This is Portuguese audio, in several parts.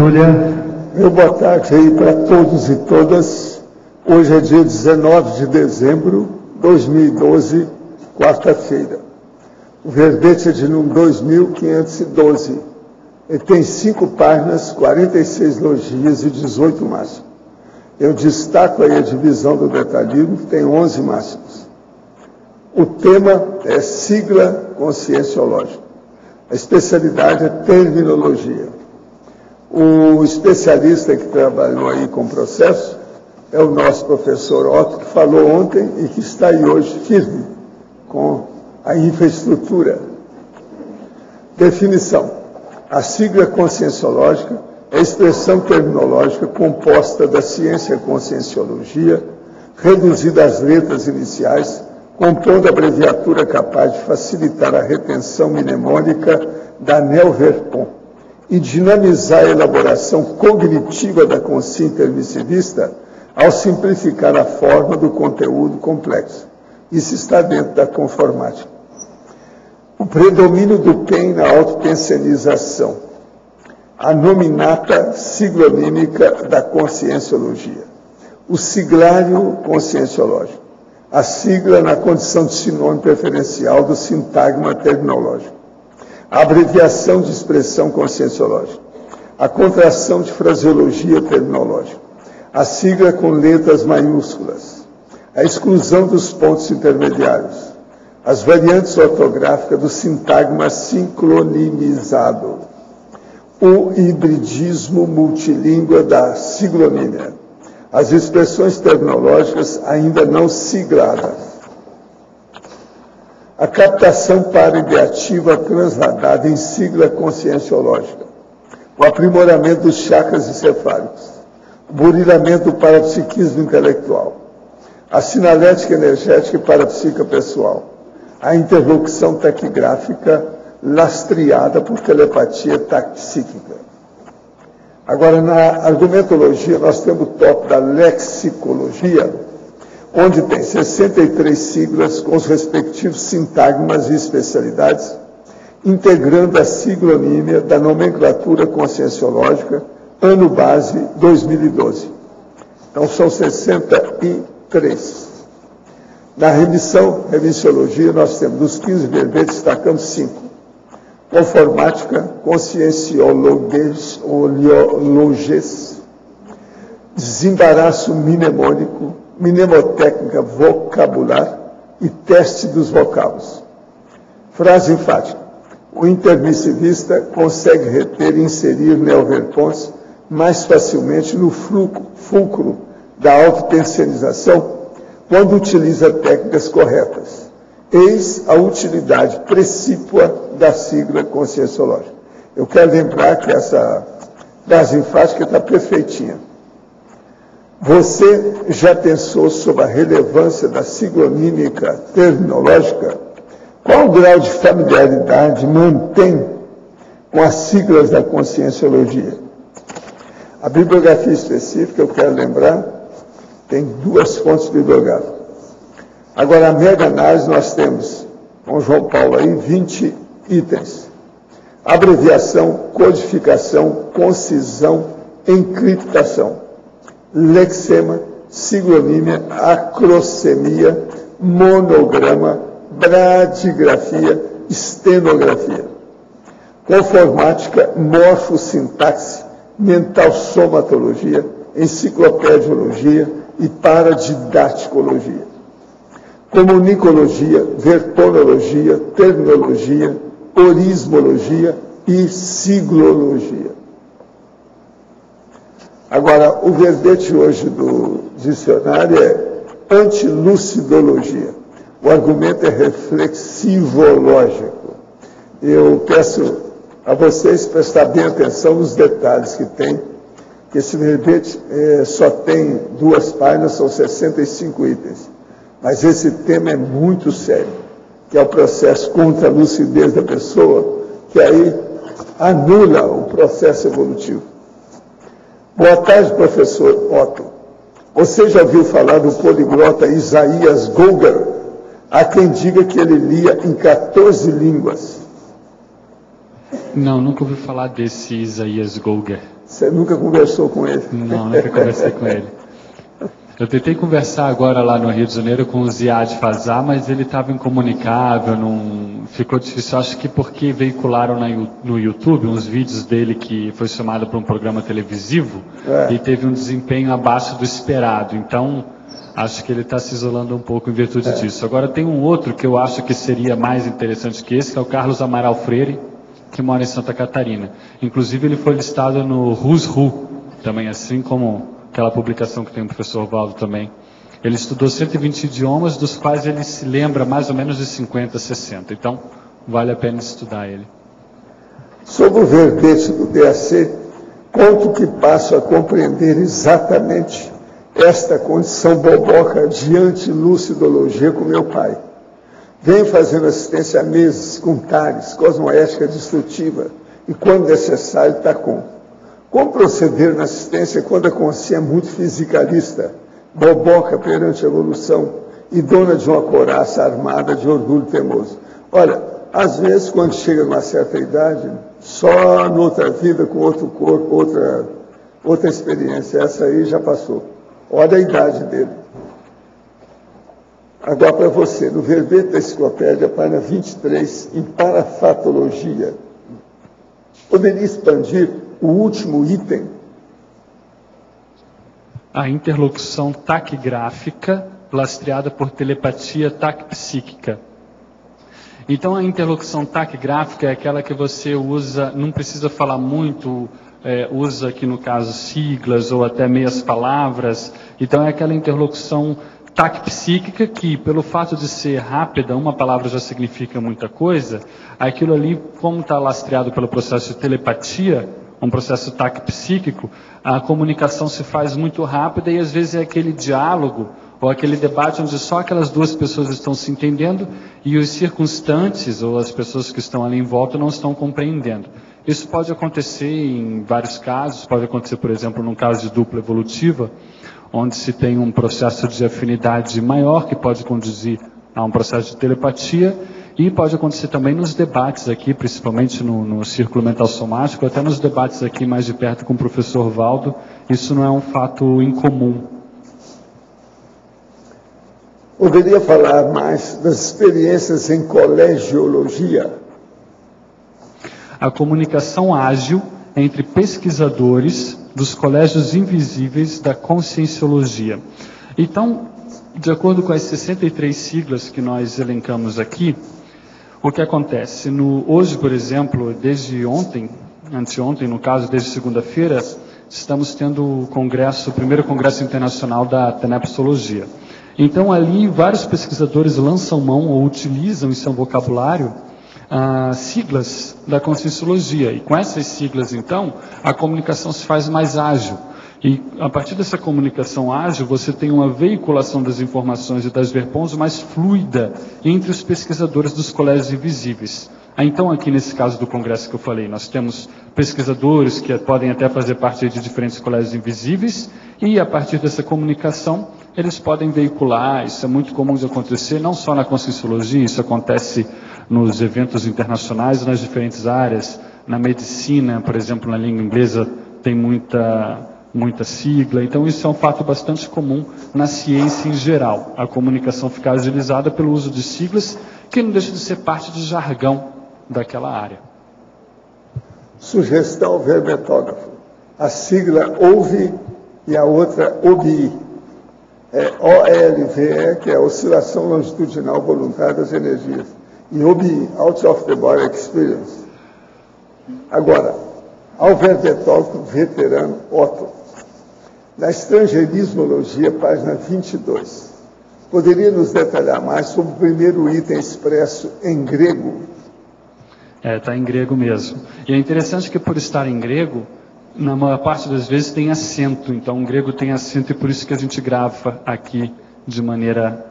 Túlia. Meu boa tarde aí para todos e todas. Hoje é dia 19 de dezembro de 2012, quarta-feira. O verbete é de número 2512. Ele tem 5 páginas, 46 logias e 18 máximos. Eu destaco aí a divisão do detalhismo, que tem 11 máximos. O tema é sigla conscienciológica. A especialidade é terminologia. O especialista que trabalhou aí com o processo é o nosso professor Otto, que falou ontem e que está aí hoje firme com a infraestrutura. Definição. A sigla conscienciológica é a expressão terminológica composta da ciência conscienciologia, reduzida às letras iniciais, compondo a abreviatura capaz de facilitar a retenção mnemônica da Neo-Verpont e dinamizar a elaboração cognitiva da consciência intermissivista ao simplificar a forma do conteúdo complexo. Isso está dentro da conformática. O predomínio do PEN na autopensionização. A nominata siglonímica da conscienciologia. O siglário conscienciológico. A sigla na condição de sinônimo preferencial do sintagma terminológico. A abreviação de expressão conscienciológica. A contração de fraseologia terminológica. A sigla com letras maiúsculas. A exclusão dos pontos intermediários. As variantes ortográficas do sintagma sincronimizado. O hibridismo multilíngua da siglonímia. As expressões terminológicas ainda não sigladas. A captação para-ideativa transladada em sigla conscienciológica. O aprimoramento dos chakras encefálicos. O burilamento do parapsiquismo intelectual. A sinalética energética e parapsíquica pessoal. A interlocução taquigráfica lastreada por telepatia taxíquica. Agora, na argumentologia, nós temos o tópico da lexicologia, onde tem 63 siglas com os respectivos sintagmas e especialidades, integrando a siglonímia da nomenclatura conscienciológica, ano base 2012. Então, são 63. Na remissiologia, nós temos dos 15 verbetes, destacamos 5. Conformática, conscienciologes, desembaraço mnemônico, mnemotécnica vocabular e teste dos vocábulos. Frase enfática. O intermissivista consegue reter e inserir neoverpons mais facilmente no fulcro da autopensionização quando utiliza técnicas corretas. Eis a utilidade precípua da sigla conscienciológica. Eu quero lembrar que essa frase enfática está perfeitinha. Você já pensou sobre a relevância da siglonímica terminológica? Qual o grau de familiaridade mantém com as siglas da conscienciologia? A bibliografia específica, eu quero lembrar, tem 2 fontes bibliográficas. Agora, a mega-análise nós temos, com João Paulo aí, 20 itens. Abreviação, codificação, concisão, encriptação. Lexema, siglonímia, acrossemia, monograma, bradigrafia, estenografia. Conformática, morfossintaxe, mental somatologia, enciclopediologia e paradidaticologia. Comunicologia, verponologia, terminologia, orismologia e siglologia. Agora, o verbete hoje do dicionário é antilucidologia. O argumento é reflexivológico. Eu peço a vocês prestar bem atenção nos detalhes que tem, que esse verbete só tem 2 páginas, são 65 itens. Mas esse tema é muito sério, que é o processo contra a lucidez da pessoa, que aí anula o processo evolutivo. Boa tarde, professor Otto. Você já ouviu falar do poliglota Isaías Gouger? Há quem diga que ele lia em 14 línguas. Não, nunca ouvi falar desse Isaías Gouger. Você nunca conversou com ele? Não, nunca conversei com ele. Eu tentei conversar agora lá no Rio de Janeiro com o Ziad Fazá, mas ele estava incomunicável, não ficou difícil. Acho que porque veicularam no YouTube uns vídeos dele que foi chamado para um programa televisivo e teve um desempenho abaixo do esperado. Então, acho que ele está se isolando um pouco em virtude disso. Agora tem um outro que eu acho que seria mais interessante que esse, que é o Carlos Amaral Freire, que mora em Santa Catarina. Inclusive ele foi listado no Who's Who, também, assim como aquela publicação que tem o professor Valdo também. Ele estudou 120 idiomas, dos quais ele se lembra mais ou menos de 50, 60. Então, vale a pena estudar ele. Sobre o verbete do DAC, conto que passo a compreender exatamente esta condição boboca de antilucidologia com meu pai. Venho fazendo assistência há meses com Tales, cosmoética destrutiva, e quando necessário, Tacon. Como proceder na assistência quando a consciência é muito fisicalista, boboca perante a evolução e dona de uma couraça armada de orgulho teimoso? Olha, às vezes, quando chega numa certa idade, só noutra vida, com outro corpo, outra experiência. Essa aí já passou. Olha a idade dele. Agora para você, no verbete da enciclopédia, página 23, em parafatologia, poderia expandir o último item? A interlocução taquigráfica lastreada por telepatia taquipsíquica. Então, a interlocução taquigráfica é aquela que você usa, não precisa falar muito, usa aqui no caso siglas ou até meias palavras. Então, é aquela interlocução taquipsíquica que, pelo fato de ser rápida, uma palavra já significa muita coisa. Aquilo ali, como está lastreado pelo processo de telepatia, um processo taquipsíquico, a comunicação se faz muito rápida e às vezes é aquele diálogo ou aquele debate onde só aquelas duas pessoas estão se entendendo e os circunstantes ou as pessoas que estão ali em volta não estão compreendendo. Isso pode acontecer em vários casos, pode acontecer, por exemplo, num caso de dupla evolutiva, onde se tem um processo de afinidade maior que pode conduzir a um processo de telepatia. E pode acontecer também nos debates aqui, principalmente no círculo mental somático, até nos debates aqui mais de perto com o professor Valdo. Isso não é um fato incomum. Poderia falar mais das experiências em colegiologia? A comunicação ágil entre pesquisadores dos colégios invisíveis da conscienciologia. Então, de acordo com as 63 siglas que nós elencamos aqui, o que acontece? Hoje, por exemplo, desde ontem, anteontem, no caso, desde segunda-feira, estamos tendo o primeiro congresso internacional da tenepsologia. Então, ali, vários pesquisadores lançam mão ou utilizam em seu vocabulário siglas da conscienciologia. E com essas siglas, então, a comunicação se faz mais ágil. E a partir dessa comunicação ágil, você tem uma veiculação das informações e das verpons mais fluida entre os pesquisadores dos colégios invisíveis. Então, aqui nesse caso do congresso que eu falei, nós temos pesquisadores que podem até fazer parte de diferentes colégios invisíveis e, a partir dessa comunicação, eles podem veicular. Isso é muito comum de acontecer, não só na conscienciologia, isso acontece nos eventos internacionais, nas diferentes áreas. Na medicina, por exemplo, na língua inglesa, tem muita sigla, então isso é um fato bastante comum na ciência em geral, a comunicação ficar agilizada pelo uso de siglas que não deixa de ser parte do jargão daquela área. Sugestão ao verbetógrafo. A sigla OVI e a outra OBI. É OLVE, que é a oscilação longitudinal voluntária das energias, e OBI, Out of the Body Experience. Agora, ao verbetógrafo veterano Otto. Na Estrangeirismologia, página 22. Poderia nos detalhar mais sobre o primeiro item expresso em grego? Está em grego mesmo. E é interessante que, por estar em grego, na maior parte das vezes tem acento. Então, o grego tem acento e por isso que a gente grava aqui de maneira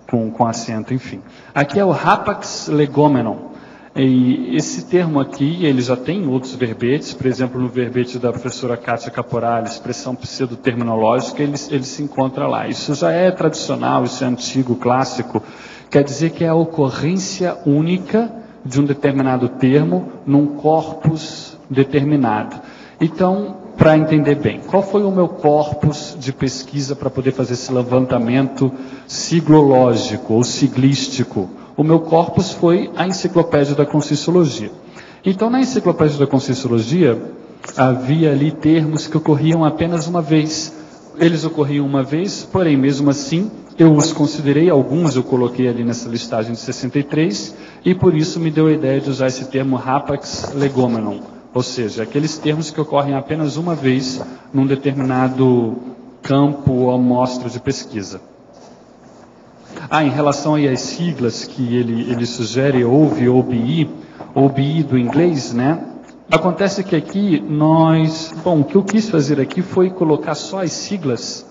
com acento, enfim. Aqui é o rapax legomenon. E esse termo aqui, ele já tem outros verbetes, por exemplo, no verbete da professora Kátia Caporale, expressão pseudoterminológica, ele se encontra lá. Isso já é tradicional, isso é antigo, clássico, quer dizer que é a ocorrência única de um determinado termo num corpus determinado. Então, para entender bem, qual foi o meu corpus de pesquisa para poder fazer esse levantamento siglológico ou siglístico? O meu corpus foi a Enciclopédia da Conscienciologia. Então, na Enciclopédia da Conscienciologia, havia ali termos que ocorriam apenas uma vez. Eles ocorriam uma vez, porém, mesmo assim, eu os considerei, alguns eu coloquei ali nessa listagem de 63, e por isso me deu a ideia de usar esse termo rapax legomenon, ou seja, aqueles termos que ocorrem apenas uma vez num determinado campo ou amostra de pesquisa. Em relação aí às siglas que ele sugere, OVE, OBI do inglês, né? Acontece que aqui o que eu quis fazer aqui foi colocar só as siglas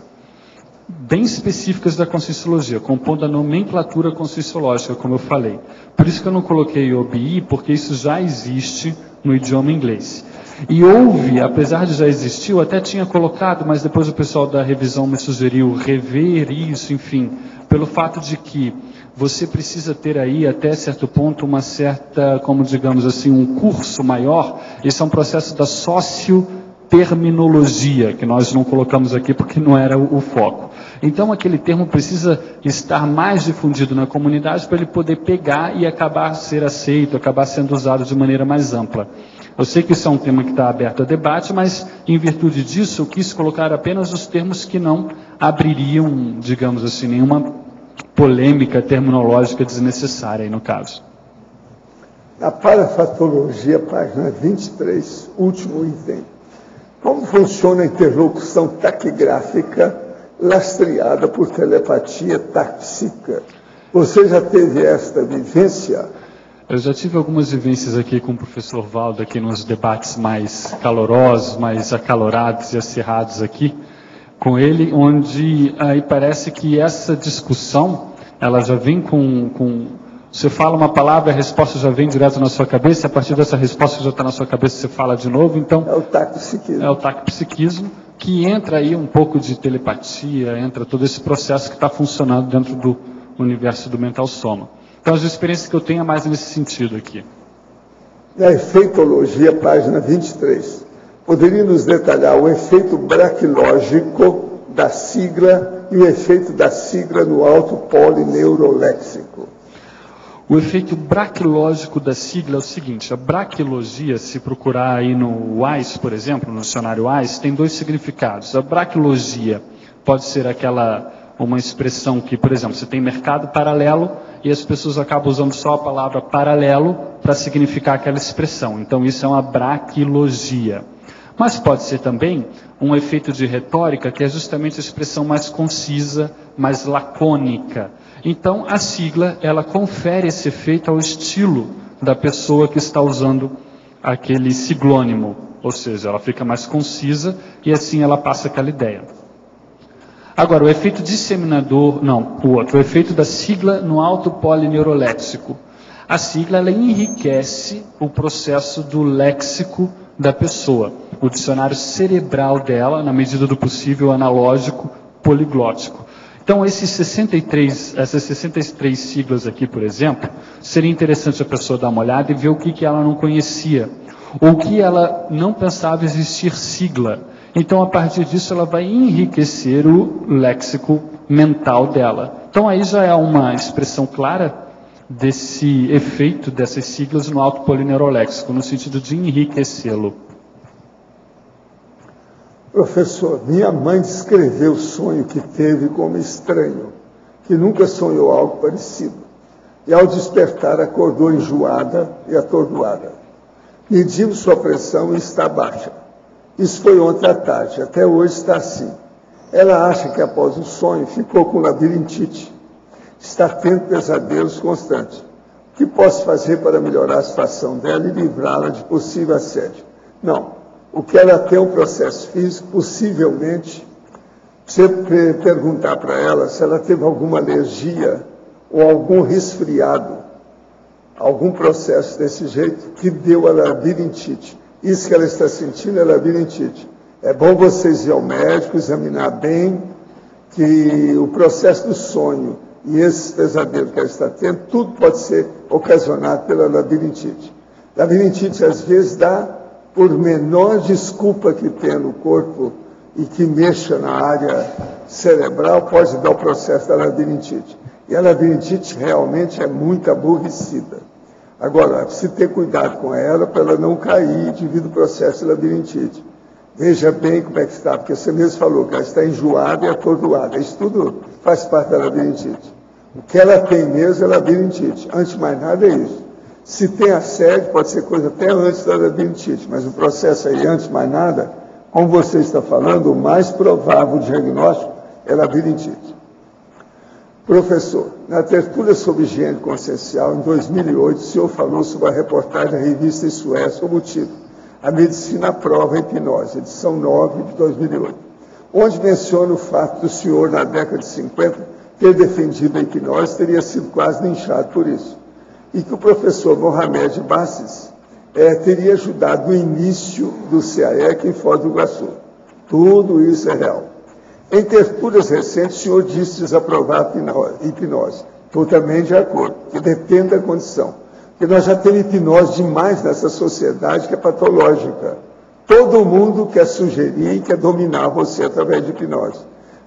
bem específicas da Conscienciologia, compondo a nomenclatura conscienciológica, como eu falei. Por isso que eu não coloquei OBI, porque isso já existe no idioma inglês. E OVE, apesar de já existir, eu até tinha colocado, mas depois o pessoal da revisão me sugeriu rever isso, enfim, pelo fato de que você precisa ter aí, até certo ponto, uma certa, como digamos assim, um curso maior. Esse é um processo da socioterminologia, que nós não colocamos aqui porque não era o foco. Então, aquele termo precisa estar mais difundido na comunidade para ele poder pegar e acabar ser aceito, acabar sendo usado de maneira mais ampla. Eu sei que isso é um tema que está aberto a debate, mas, em virtude disso, eu quis colocar apenas os termos que não abririam, digamos assim, nenhuma polêmica terminológica desnecessária aí no caso. Na parafatologia, página 23, último item. Como funciona a interlocução taquigráfica lastreada por telepatia táxica? Você já teve esta vivência? Eu já tive algumas vivências aqui com o professor Valdo, aqui nos debates mais calorosos, mais acalorados e acirrados aqui, com ele, onde aí parece que essa discussão, ela já vem com você fala uma palavra, a resposta já vem direto na sua cabeça, e a partir dessa resposta que já está na sua cabeça, você fala de novo, então... É o taquipsiquismo. É o taquipsiquismo, que entra aí um pouco de telepatia, entra todo esse processo que está funcionando dentro do universo do mental soma. Então, as experiências que eu tenho é mais nesse sentido aqui. Na efeitologia, página 23. Poderia nos detalhar o efeito braquilógico da sigla e o efeito da sigla no alto polineuroléxico? O efeito braquilógico da sigla é o seguinte: a braquilogia, se procurar aí no WAIS, por exemplo, no dicionário WAIS, tem dois significados. A braquilogia pode ser uma expressão que, por exemplo, você tem mercado paralelo e as pessoas acabam usando só a palavra paralelo para significar aquela expressão. Então, isso é uma braquilogia. Mas pode ser também um efeito de retórica, que é justamente a expressão mais concisa, mais lacônica. Então, a sigla, ela confere esse efeito ao estilo da pessoa que está usando aquele siglônimo. Ou seja, ela fica mais concisa e assim ela passa aquela ideia. Agora, o efeito disseminador, o efeito da sigla no alto polineuroléxico. A sigla, ela enriquece o processo do léxico da pessoa, o dicionário cerebral dela, na medida do possível, analógico, poliglótico. Então, essas 63 siglas aqui, por exemplo, seria interessante a pessoa dar uma olhada e ver o que ela não conhecia, ou o que ela não pensava existir sigla. Então, a partir disso, ela vai enriquecer o léxico mental dela. Então, aí já é uma expressão clara desse efeito dessas siglas no alto polineuroléxico, no sentido de enriquecê-lo. Professor, minha mãe descreveu o sonho que teve como estranho, que nunca sonhou algo parecido. E ao despertar, acordou enjoada e atordoada. Medimos sua pressão e está baixa. Isso foi ontem à tarde, até hoje está assim. Ela acha que após o sonho ficou com labirintite. Está tendo pesadelos constantes. O que posso fazer para melhorar a situação dela e livrá-la de possível assédio? Não. O que ela tem é um processo físico, possivelmente, você perguntar para ela se ela teve alguma alergia ou algum resfriado, algum processo desse jeito que deu a labirintite. Isso que ela está sentindo é labirintite. É bom vocês ir ao médico, examinar bem que o processo do sonho e esses pesadelos que ela está tendo, tudo pode ser ocasionado pela labirintite. Labirintite, às vezes, dá por menor desculpa que tenha no corpo e que mexa na área cerebral, pode dar o processo da labirintite. E a labirintite realmente é muito aborrecida. Agora, é preciso ter cuidado com ela para ela não cair devido ao processo de labirintite. Veja bem como é que está, porque você mesmo falou que ela está enjoada e atordoada. Isso tudo faz parte da labirintite. O que ela tem mesmo é labirintite. Antes de mais nada é isso. Se tem assédio, pode ser coisa até antes da labirintite, mas o processo aí, antes de mais nada, como você está falando, o mais provável diagnóstico é labirintite. Professor, na tertúlia sobre higiene consciencial, em 2008, o senhor falou sobre a reportagem da revista Isso É, sob o título A Medicina Aprova a Hipnose, edição 9 de 2008, onde menciona o fato do senhor, na década de 50, ter defendido a hipnose, teria sido quase linchado por isso. E que o professor Mohamed Bassis teria ajudado no início do CAEC em Foz do Iguaçu. Tudo isso é real. Em tertúlias recentes, o senhor disse desaprovar a hipnose. Estou também de acordo, que depende da condição. Porque nós já temos hipnose demais nessa sociedade que é patológica. Todo mundo quer sugerir e quer dominar você através de hipnose.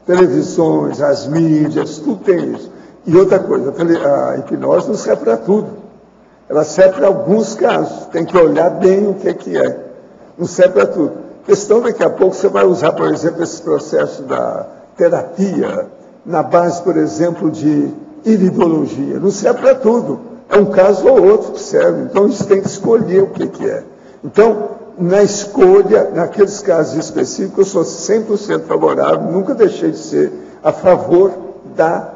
Televisões, as mídias, tudo tem isso. E outra coisa, a hipnose não serve para tudo. Ela serve para alguns casos. Tem que olhar bem o que é. Não serve para tudo. A questão daqui a pouco você vai usar, por exemplo, esse processo da terapia na base, por exemplo, de iridologia. Não serve para tudo. É um caso ou outro que serve. Então, a gente tem que escolher o que é. Então, na escolha, naqueles casos específicos, eu sou 100% favorável, nunca deixei de ser a favor da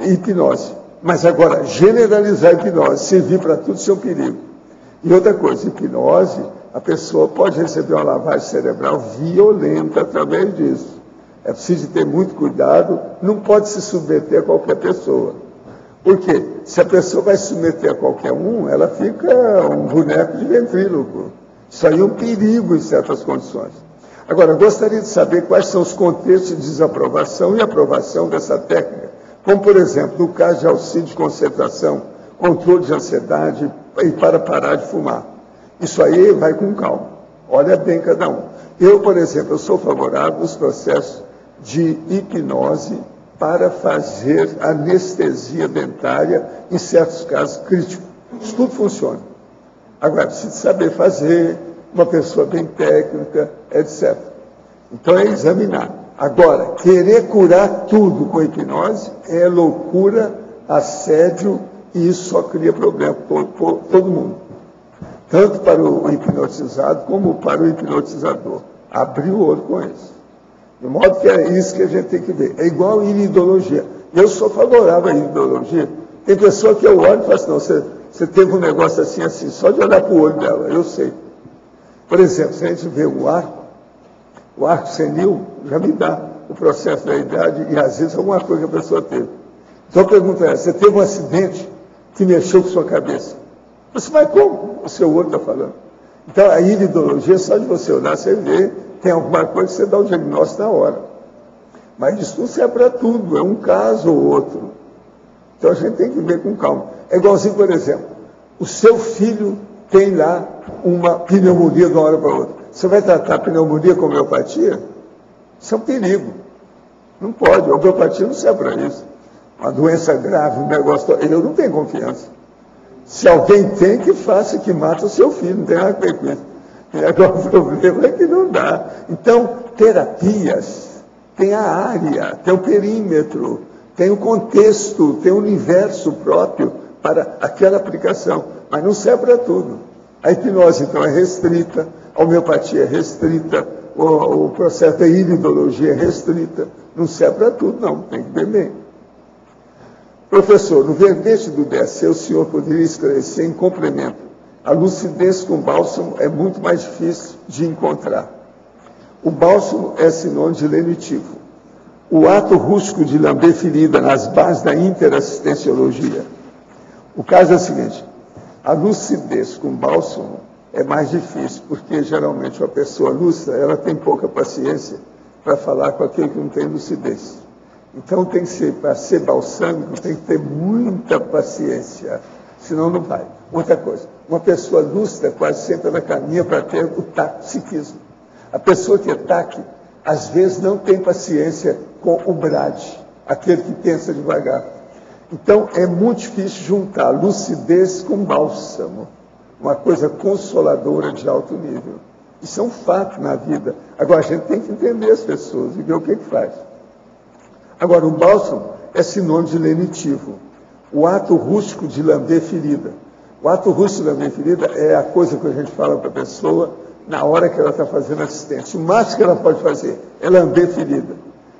hipnose. Mas agora, generalizar a hipnose, servir para tudo, isso é um perigo. E outra coisa, hipnose, a pessoa pode receber uma lavagem cerebral violenta através disso. É preciso ter muito cuidado, não pode se submeter a qualquer pessoa. Por quê? Se a pessoa vai se submeter a qualquer um, ela fica um boneco de ventríloco. Isso aí é um perigo em certas condições. Agora, gostaria de saber quais são os contextos de desaprovação e aprovação dessa técnica. Como, por exemplo, no caso de auxílio de concentração, controle de ansiedade e para parar de fumar. Isso aí vai com calma. Olha bem cada um. Eu, por exemplo, eu sou favorável aos processos de hipnose para fazer anestesia dentária em certos casos críticos. Isso tudo funciona. Agora, precisa saber fazer, uma pessoa bem técnica, etc. Então, é examinar. Agora, querer curar tudo com hipnose é loucura, assédio, e isso só cria problema para todo mundo. Tanto para o hipnotizado como para o hipnotizador. Abrir o olho com isso. De modo que é isso que a gente tem que ver. É igual a iridologia. Eu sou favorável à iridologia. Tem pessoa que eu olho e falo assim, não, você teve um negócio assim, só de olhar para o olho dela, eu sei. Por exemplo, se a gente vê o arco senil já me dá o processo da idade e às vezes alguma coisa que a pessoa teve. Então a pergunta é, você teve um acidente que mexeu com sua cabeça? Você vai como? O seu olho está falando. Então a iridologia, só de você olhar, você vê, tem alguma coisa que você dá o diagnóstico na hora. Mas isso não serve para tudo, é um caso ou outro. Então a gente tem que ver com calma. É igualzinho, por exemplo, o seu filho tem lá uma pneumonia de uma hora para outra. Você vai tratar a pneumonia com homeopatia? Isso é um perigo. Não pode, a homeopatia não serve para isso. Uma doença grave, um negócio... Eu não tenho confiança. Se alguém tem, que faça, que mata o seu filho, não tem nada a ver com isso. Agora o problema é que não dá. Então, terapias, tem a área, tem o perímetro, tem o contexto, tem o universo próprio para aquela aplicação, mas não serve para tudo. A hipnose, então, é restrita, a homeopatia é restrita, o processo da iridologia é restrita, não serve para tudo, não, tem que ver bem. Professor, no verbete do DSC, o senhor poderia esclarecer em complemento. A lucidez com bálsamo é muito mais difícil de encontrar. O bálsamo é sinônimo de lenitivo. O ato rústico de lamber ferida nas bases da interassistenciologia. O caso é o seguinte, a lucidez com bálsamo é mais difícil, porque geralmente uma pessoa lúcida, ela tem pouca paciência para falar com aquele que não tem lucidez. Então tem que ser, para ser balsâmico, tem que ter muita paciência. senão não vai. Outra coisa, uma pessoa lúcida quase sempre ela caminha para ter o taquicismo. A pessoa que é taque, às vezes não tem paciência com o brade, aquele que pensa devagar. Então, é muito difícil juntar lucidez com bálsamo, uma coisa consoladora de alto nível. Isso é um fato na vida. Agora, a gente tem que entender as pessoas e ver o que faz. Agora, o bálsamo é sinônimo de lenitivo. O ato rústico de lamber ferida. O ato rústico de lamber ferida é a coisa que a gente fala para a pessoa na hora que ela está fazendo assistência. O máximo que ela pode fazer é lamber ferida.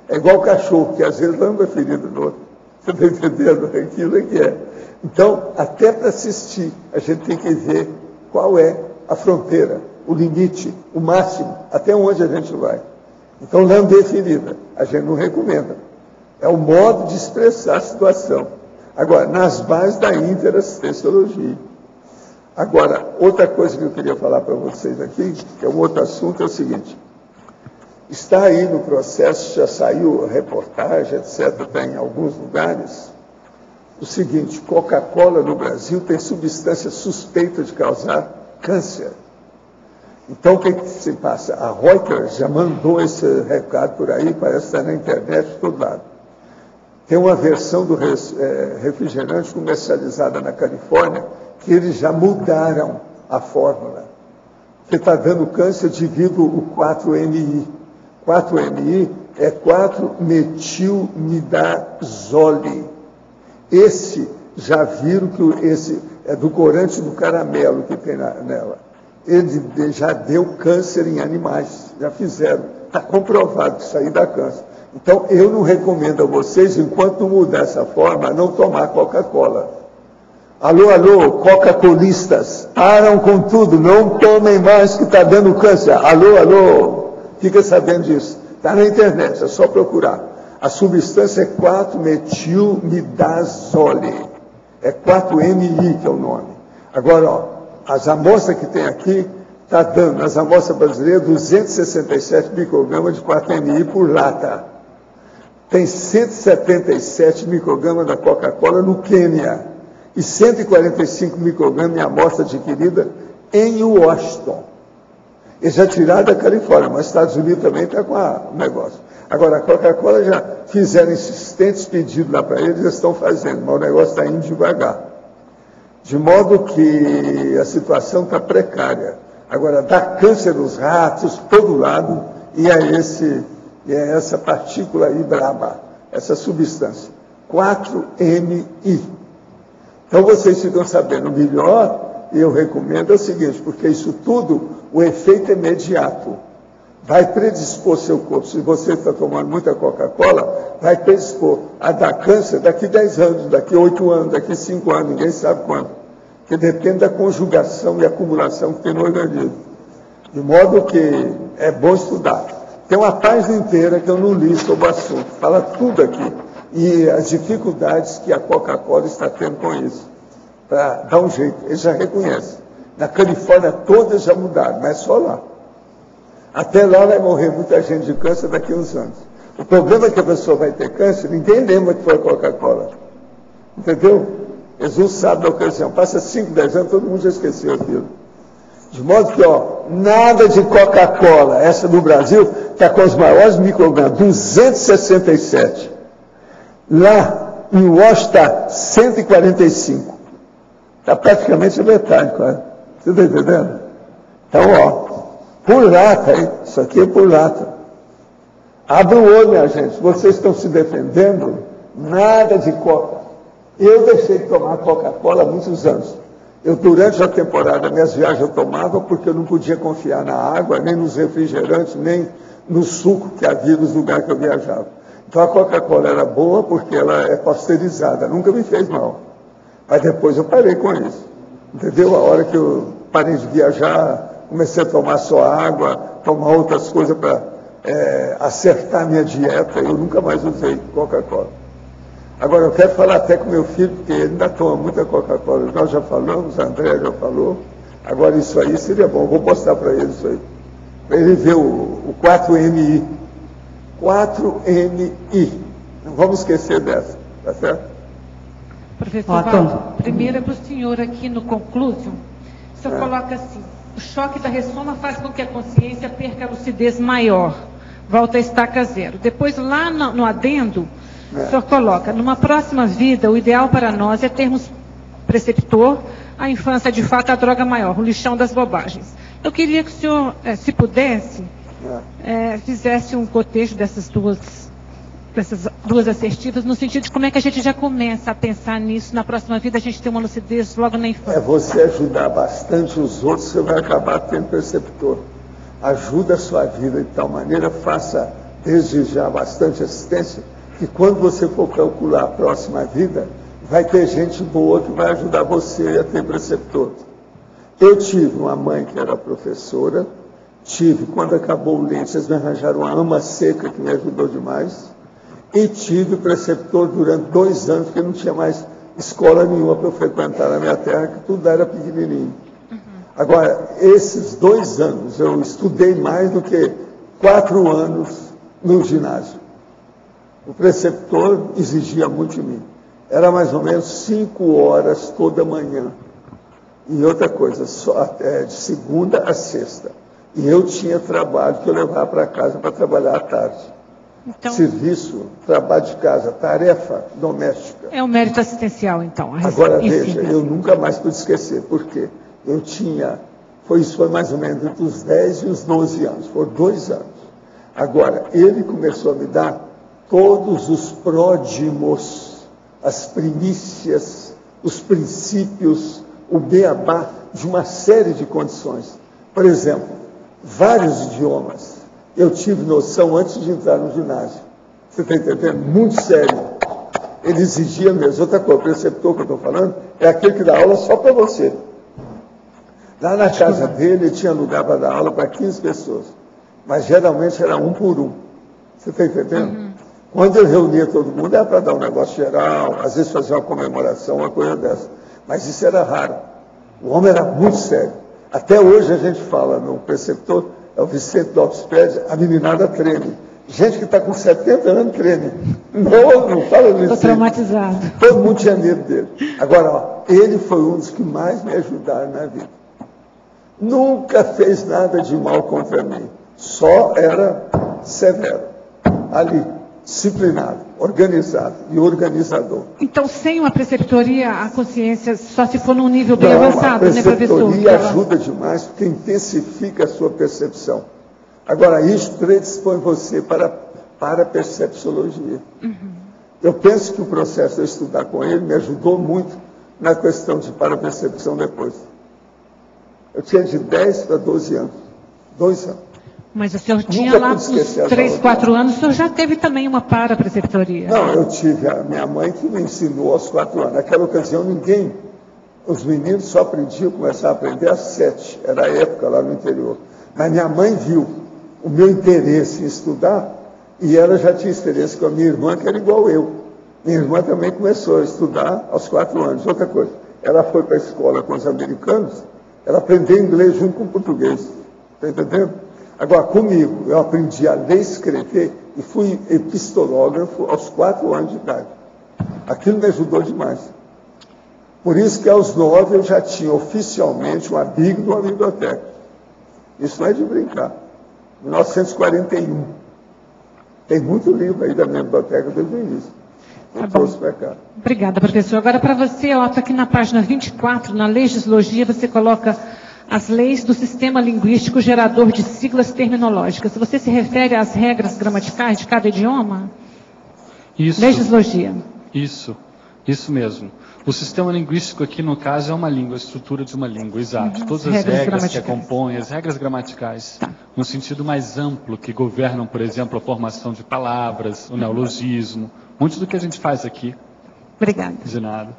É igual o cachorro, que às vezes lamba a ferida do outro. Você está entendendo? Aquilo é que é. Então, até para assistir, a gente tem que ver qual é a fronteira, o limite, o máximo, até onde a gente vai. Então, lamber ferida, a gente não recomenda. É o modo de expressar a situação. Agora, nas bases da interassistenciologia. Agora, outra coisa que eu queria falar para vocês aqui, que é um outro assunto, é o seguinte. Está aí no processo, já saiu reportagem, etc., está em alguns lugares, o seguinte, Coca-Cola no Brasil tem substância suspeita de causar câncer. Então, o que se passa? A Reuters já mandou esse recado por aí, parece que está na internet, de todo lado. Tem uma versão do refrigerante comercializada na Califórnia que eles já mudaram a fórmula. Que está dando câncer devido ao 4-MI. 4-MI é 4-metilmidazole. Esse, já viram que esse é do corante do caramelo que tem nela. Ele já deu câncer em animais, já fizeram. Está comprovado que isso aí dá câncer. Então, eu não recomendo a vocês, enquanto não mudar essa forma, não tomar Coca-Cola. Alô, alô, Coca-Colistas, param com tudo, não tomem mais que está dando câncer. Alô, alô, fica sabendo disso. Está na internet, é só procurar. A substância é 4-metilmidazole. É 4-MI que é o nome. Agora, ó, as amostras que tem aqui, está dando, nas amostras brasileiras, 267 microgramas de 4-MI por lata. Tem 177 microgramas da Coca-Cola no Quênia e 145 microgramas em amostra adquirida em Washington. Eles já tiraram da Califórnia, mas os Estados Unidos também está com o negócio. Agora, a Coca-Cola já fizeram insistentes pedidos lá para eles, eles estão fazendo, mas o negócio está indo devagar. De modo que a situação está precária. Agora, dá câncer nos ratos, todo lado, e é essa partícula aí braba, essa substância, 4-MI. Então, vocês ficam sabendo melhor, e eu recomendo é o seguinte, porque isso tudo, o efeito é imediato. Vai predispor seu corpo, se você está tomando muita Coca-Cola, vai predispor a dar câncer daqui 10 anos, daqui 8 anos, daqui 5 anos, ninguém sabe quando. Porque depende da conjugação e acumulação que tem no organismo. De modo que é bom estudar. Tem uma página inteira que eu não li sobre o assunto, fala tudo aqui. E as dificuldades que a Coca-Cola está tendo com isso. Para dar um jeito, eles já reconhecem. Na Califórnia todas já mudaram, mas só lá. Até lá vai morrer muita gente de câncer daqui a uns anos. O problema é que a pessoa vai ter câncer, ninguém lembra que foi a Coca-Cola. Entendeu? Eles não sabem da ocasião. Passa 5, 10 anos, todo mundo já esqueceu aquilo. De modo que, nada de Coca-Cola. Essa do Brasil está com os maiores microgramas, 267. Lá, em Washington, está 145. Está praticamente a metade, quase. Você está entendendo? Então, por lata, hein? Isso aqui é por lata. Abra o olho, minha gente. Vocês estão se defendendo, nada de Coca. Eu deixei de tomar Coca-Cola há muitos anos. Durante a temporada, minhas viagens eu tomava porque eu não podia confiar na água, nem nos refrigerantes, nem no suco que havia nos lugares que eu viajava. Então a Coca-Cola era boa porque ela é pasteurizada, nunca me fez mal. Mas depois eu parei com isso. Entendeu? A hora que eu parei de viajar, comecei a tomar só água, tomar outras coisas para acertar a minha dieta, eu nunca mais usei Coca-Cola. Agora, eu quero falar até com meu filho, porque ele ainda toma muita Coca-Cola. Nós já falamos, a André já falou. Agora, isso aí seria bom. Vou mostrar para ele isso aí. Para ele ver o 4-MI. 4-MI. Não vamos esquecer dessa, tá certo? Professor Paulo, primeiro é para o senhor aqui no conclusio. O senhor coloca assim: o choque da ressoma faz com que a consciência perca a lucidez maior, volta a estaca zero. Depois, lá no adendo, o senhor coloca: numa próxima vida, o ideal para nós é termos preceptor, a infância de fato é a droga maior, o lixão das bobagens. Eu queria que o senhor, se pudesse, fizesse um cotejo dessas duas assertivas, no sentido de como é que a gente já começa a pensar nisso, na próxima vida a gente tem uma lucidez logo na infância. É você ajudar bastante os outros, você vai acabar tendo preceptor. Ajuda a sua vida de tal maneira, faça desde já bastante assistência, que quando você for calcular a próxima vida, vai ter gente boa que vai ajudar você a ter preceptor. Eu tive uma mãe que era professora, quando acabou o leite, eles me arranjaram uma ama seca que me ajudou demais, e tive preceptor durante 2 anos, porque não tinha mais escola nenhuma para eu frequentar na minha terra, que tudo era pequenininho. Agora, esses 2 anos, eu estudei mais do que 4 anos no ginásio. O preceptor exigia muito de mim. Era mais ou menos 5 horas toda manhã. E outra coisa, de segunda a sexta. E eu tinha trabalho que eu levava para casa para trabalhar à tarde. Então, serviço, trabalho de casa, tarefa doméstica. É um mérito assistencial, então. Agora, veja, eu nunca mais pude esquecer. Por quê? Eu tinha... Isso foi mais ou menos entre os 10 e os 12 anos. Foram 2 anos. Agora, ele começou a me dar todos os pródimos, as primícias, os princípios, o beabá de uma série de condições. Por exemplo, vários idiomas. Eu tive noção antes de entrar no ginásio. Você está entendendo? Muito sério. Ele exigia mesmo. Outra coisa, o preceptor que eu estou falando é aquele que dá aula só para você. Lá na casa dele, ele tinha lugar para dar aula para 15 pessoas. Mas geralmente era 1 por 1. Você está entendendo? Quando eu reunia todo mundo, era para dar um negócio geral, às vezes fazer uma comemoração, uma coisa dessa. Mas isso era raro. O homem era muito sério. Até hoje a gente fala no preceptor, é o Vicente Lopes Pérez, a meninada treme. Gente que está com 70 anos treme. Não fala disso. Estou traumatizado. Todo mundo tinha medo dele. Agora, ele foi um dos que mais me ajudaram na vida. Nunca fez nada de mal contra mim. Só era severo. Ali, disciplinado, organizado e organizador. Então, sem uma preceptoria, a consciência só se for num nível bem avançado, né, professor? A preceptoria ajuda demais, porque intensifica a sua percepção. Agora, isso predispõe você para a percepciologia. Eu penso que o processo de estudar com ele me ajudou muito na questão de parapercepção depois. Eu tinha de 10 para 12 anos. 2 anos. Mas o senhor tinha lá uns 3, 4 anos, o senhor já teve também uma parapreceptoria? Não, eu tive a minha mãe que me ensinou aos 4 anos. Naquela ocasião, os meninos só aprendiam, começaram a aprender às 7. Era a época lá no interior. Mas minha mãe viu o meu interesse em estudar e ela já tinha experiência com a minha irmã, que era igual eu. Minha irmã também começou a estudar aos 4 anos. Outra coisa, ela foi para a escola com os americanos, ela aprendeu inglês junto com o português. Está entendendo? Agora, comigo, eu aprendi a ler e escrever e fui epistológrafo aos 4 anos de idade. Aquilo me ajudou demais. Por isso que aos 9 eu já tinha oficialmente um amigo de uma biblioteca. Isso não é de brincar. 1941. Tem muito livro aí da minha biblioteca desde o início. Tá bom. Obrigada, professor. Agora, para você, ó, aqui na página 24, na legislogia, você coloca as leis do sistema linguístico gerador de siglas terminológicas. Você se refere às regras gramaticais de cada idioma? Isso. Legislogia. Isso mesmo. O sistema linguístico aqui, no caso, é uma língua, a estrutura de uma língua, exato. Todas as regras que a compõem, as regras gramaticais, no sentido mais amplo, que governam, por exemplo, a formação de palavras, o neologismo, muito do que a gente faz aqui. Obrigada. De nada.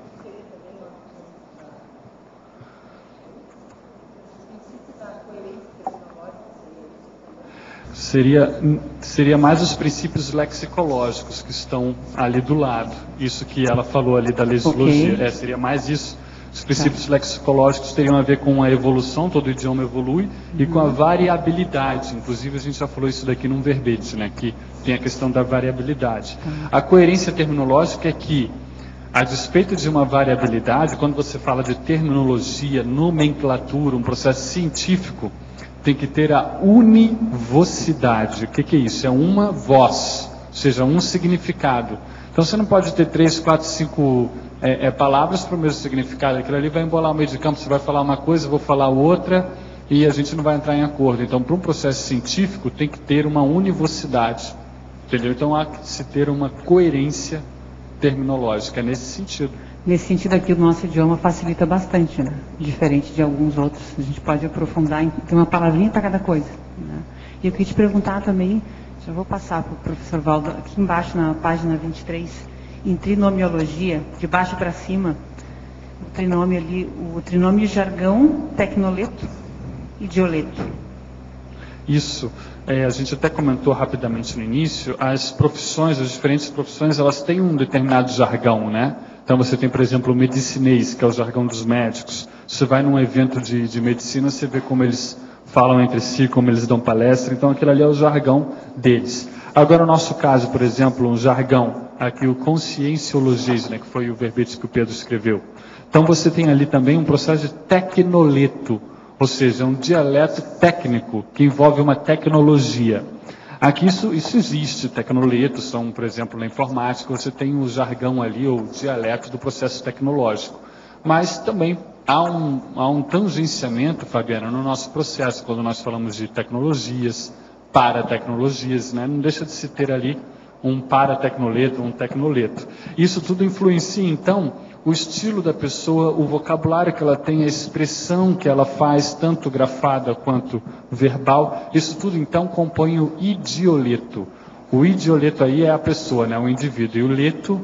Seria mais os princípios lexicológicos que estão ali do lado. Isso que ela falou ali da legislogia. Okay. Seria mais isso. Os princípios lexicológicos teriam a ver com a evolução, todo idioma evolui, e com a variabilidade. Inclusive, a gente já falou isso daqui num verbete, né, que tem a questão da variabilidade. A coerência terminológica é que A despeito de uma variabilidade, quando você fala de terminologia, nomenclatura, um processo científico, tem que ter a univocidade. O que é isso? É uma voz, ou seja, um significado. Então você não pode ter 3, 4, 5 palavras para o mesmo significado. Aquilo ali vai embolar o meio de campo, você vai falar uma coisa, eu vou falar outra, e a gente não vai entrar em acordo. Então, para um processo científico, tem que ter uma univocidade. Entendeu? Então, há que se ter uma coerência terminológica nesse sentido. Nesse sentido aqui, o nosso idioma facilita bastante, né? Diferente de alguns outros. A gente pode aprofundar, tem uma palavrinha para cada coisa. Né? E eu queria te perguntar também, já vou passar para o professor Valdo, aqui embaixo na página 23, em trinomiologia, de baixo para cima, o trinômio ali, o trinômio jargão, tecnoleto e dioleto. Isso, a gente até comentou rapidamente no início, as profissões, as diferentes profissões, elas têm um determinado jargão, né? Então você tem, por exemplo, o medicinês, que é o jargão dos médicos. Você vai num evento de medicina, você vê como eles falam entre si, como eles dão palestra, então aquilo ali é o jargão deles. Agora, no nosso caso, por exemplo, um jargão, aqui o conscienciologismo, né, que foi o verbete que o Pedro escreveu. Então você tem ali também um processo de tecnoleto, ou seja, um dialeto técnico que envolve uma tecnologia. Aqui isso existe, tecnoletos são, por exemplo, na informática, você tem o jargão ali, ou dialeto do processo tecnológico. Mas também há um tangenciamento, Fabiana, no nosso processo, quando nós falamos de tecnologias, paratecnologias, né? Não deixa de se ter ali um paratecnoleto, um tecnoleto. Isso tudo influencia, então, o estilo da pessoa, o vocabulário que ela tem, a expressão que ela faz, tanto grafada quanto verbal, isso tudo então compõe o idioleto. O idioleto aí é a pessoa, né, o indivíduo, e o leto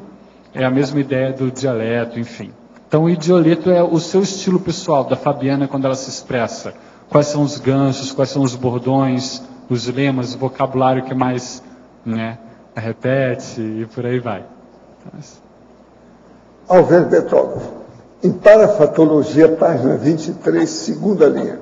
é a mesma ideia do dialeto, enfim. Então o idioleto é o seu estilo pessoal, da Fabiana, quando ela se expressa. Quais são os ganchos, quais são os bordões, os lemas, o vocabulário que mais, né, repete e por aí vai. Alver Betógrafo, em Parafatologia, página 23, segunda linha,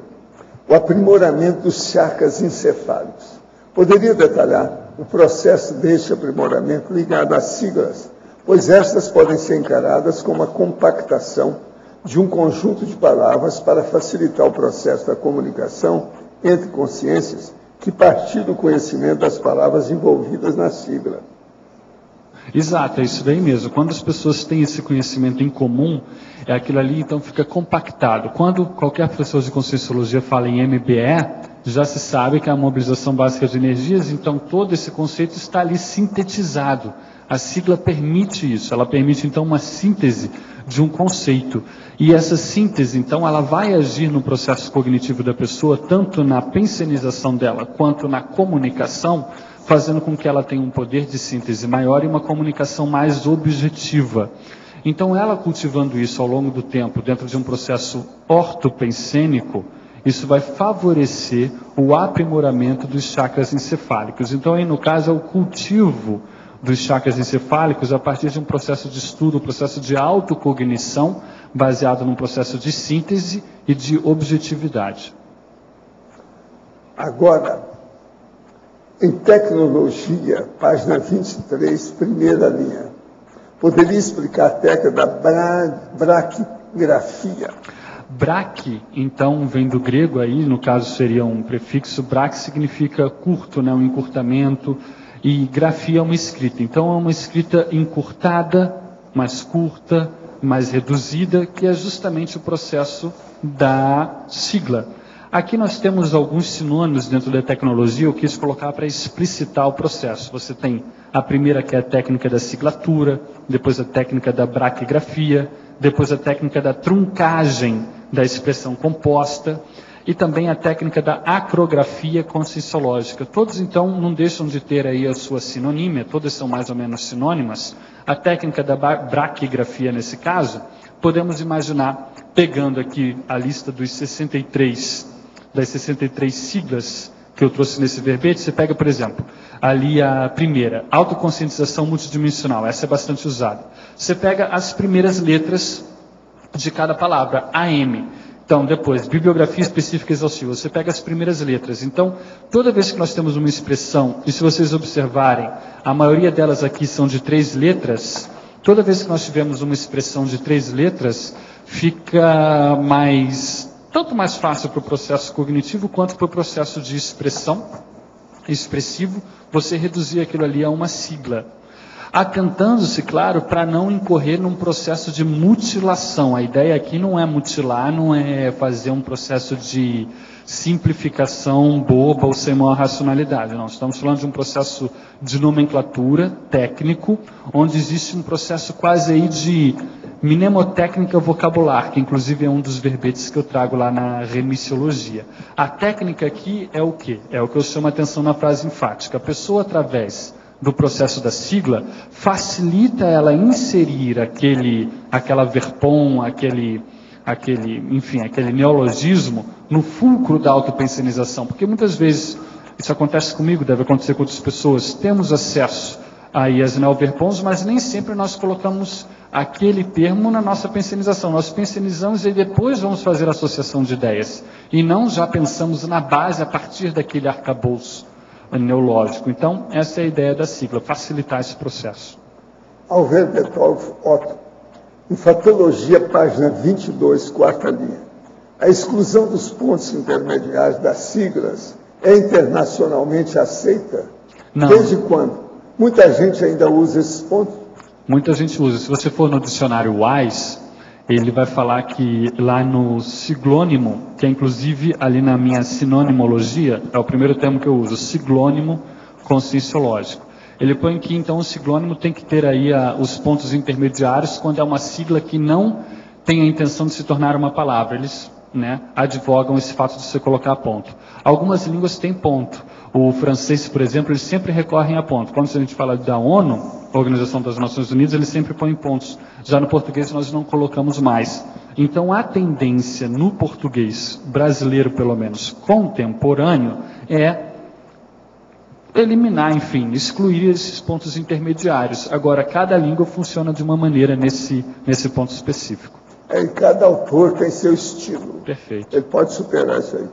o aprimoramento dos chakras encefálicos. Poderia detalhar o processo deste aprimoramento ligado às siglas, pois estas podem ser encaradas como a compactação de um conjunto de palavras para facilitar o processo da comunicação entre consciências que partir do conhecimento das palavras envolvidas na sigla. Exato, é isso daí mesmo. Quando as pessoas têm esse conhecimento em comum, aquilo ali então fica compactado. Quando qualquer professor de Conscienciologia fala em MBE, já se sabe que é a mobilização básica de energias, então todo esse conceito está ali sintetizado. A sigla permite isso, ela permite então uma síntese de um conceito. E essa síntese, então, ela vai agir no processo cognitivo da pessoa, tanto na pensionização dela, quanto na comunicação, fazendo com que ela tenha um poder de síntese maior e uma comunicação mais objetiva. Então, ela cultivando isso ao longo do tempo, dentro de um processo ortopensênico, isso vai favorecer o aprimoramento dos chakras encefálicos. Então, aí no caso, é o cultivo dos chakras encefálicos a partir de um processo de estudo, um processo de autocognição, baseado num processo de síntese e de objetividade. Agora, em tecnologia, página 23, primeira linha, poderia explicar a técnica da braquigrafia? Braqui, então, vem do grego aí, no caso seria um prefixo, braqui significa curto, né, um encurtamento, e grafia é uma escrita. Então, é uma escrita encurtada, mais curta, mais reduzida, que é justamente o processo da sigla. Aqui nós temos alguns sinônimos dentro da tecnologia, eu quis colocar para explicitar o processo. Você tem a primeira, que é a técnica da siglatura, depois a técnica da braquigrafia, depois a técnica da truncagem da expressão composta, e também a técnica da acrografia conscienciológica. Todos, então, não deixam de ter aí a sua sinonímia, todas são mais ou menos sinônimas. A técnica da braquigrafia, nesse caso, podemos imaginar, pegando aqui a lista das 63 siglas que eu trouxe nesse verbete, você pega, por exemplo, ali a primeira, autoconscientização multidimensional, essa é bastante usada. Você pega as primeiras letras de cada palavra, AM. Então, depois, bibliografia específica exaustiva, você pega as primeiras letras. Então, toda vez que nós temos uma expressão, e se vocês observarem, a maioria delas aqui são de 3 letras, Toda vez que nós tivermos uma expressão de 3 letras, fica tanto mais fácil para o processo cognitivo quanto para o processo de expressivo, você reduzir aquilo ali a uma sigla. Atentando-se, claro, para não incorrer num processo de mutilação. A ideia aqui não é mutilar, não é fazer um processo de simplificação boba ou sem maior racionalidade. Não, estamos falando de um processo de nomenclatura técnico, onde existe um processo quase aí de mnemotécnica vocabular, que inclusive é um dos verbetes que eu trago lá na remissiologia. A técnica aqui é o quê? É o que eu chamo a atenção na frase enfática. A pessoa, através do processo da sigla, facilita ela inserir aquela verpom, aquele neologismo no fulcro da autopensinização, porque muitas vezes, isso acontece comigo, deve acontecer com outras pessoas, temos acesso aí às neoverpons, mas nem sempre nós colocamos aquele termo na nossa pensinização. Nós pensinizamos e depois vamos fazer a associação de ideias, e não já pensamos na base a partir daquele arcabouço neológico. Então, essa é a ideia da sigla, facilitar esse processo. Alberto Betógrafo Otto, em Fatologia, página 22, quarta linha. A exclusão dos pontos intermediários das siglas é internacionalmente aceita? Não. Desde quando? Muita gente ainda usa esses pontos? Muita gente usa. Se você for no dicionário Wise, ele vai falar que lá no siglônimo, que é inclusive ali na minha sinonimologia, é o primeiro termo que eu uso, siglônimo conscienciológico. Ele põe que então o siglônimo tem que ter aí os pontos intermediários quando é uma sigla que não tem a intenção de se tornar uma palavra. Eles advogam esse fato de você colocar ponto. Algumas línguas têm ponto. O francês, por exemplo, eles sempre recorrem a ponto. Quando a gente fala da ONU, Organização das Nações Unidas, eles sempre põem pontos. Já no português nós não colocamos mais. Então a tendência no português brasileiro, pelo menos contemporâneo, é eliminar, enfim, excluir esses pontos intermediários. Agora, cada língua funciona de uma maneira nesse ponto específico. E cada autor tem seu estilo. Perfeito. Ele pode superar isso aí.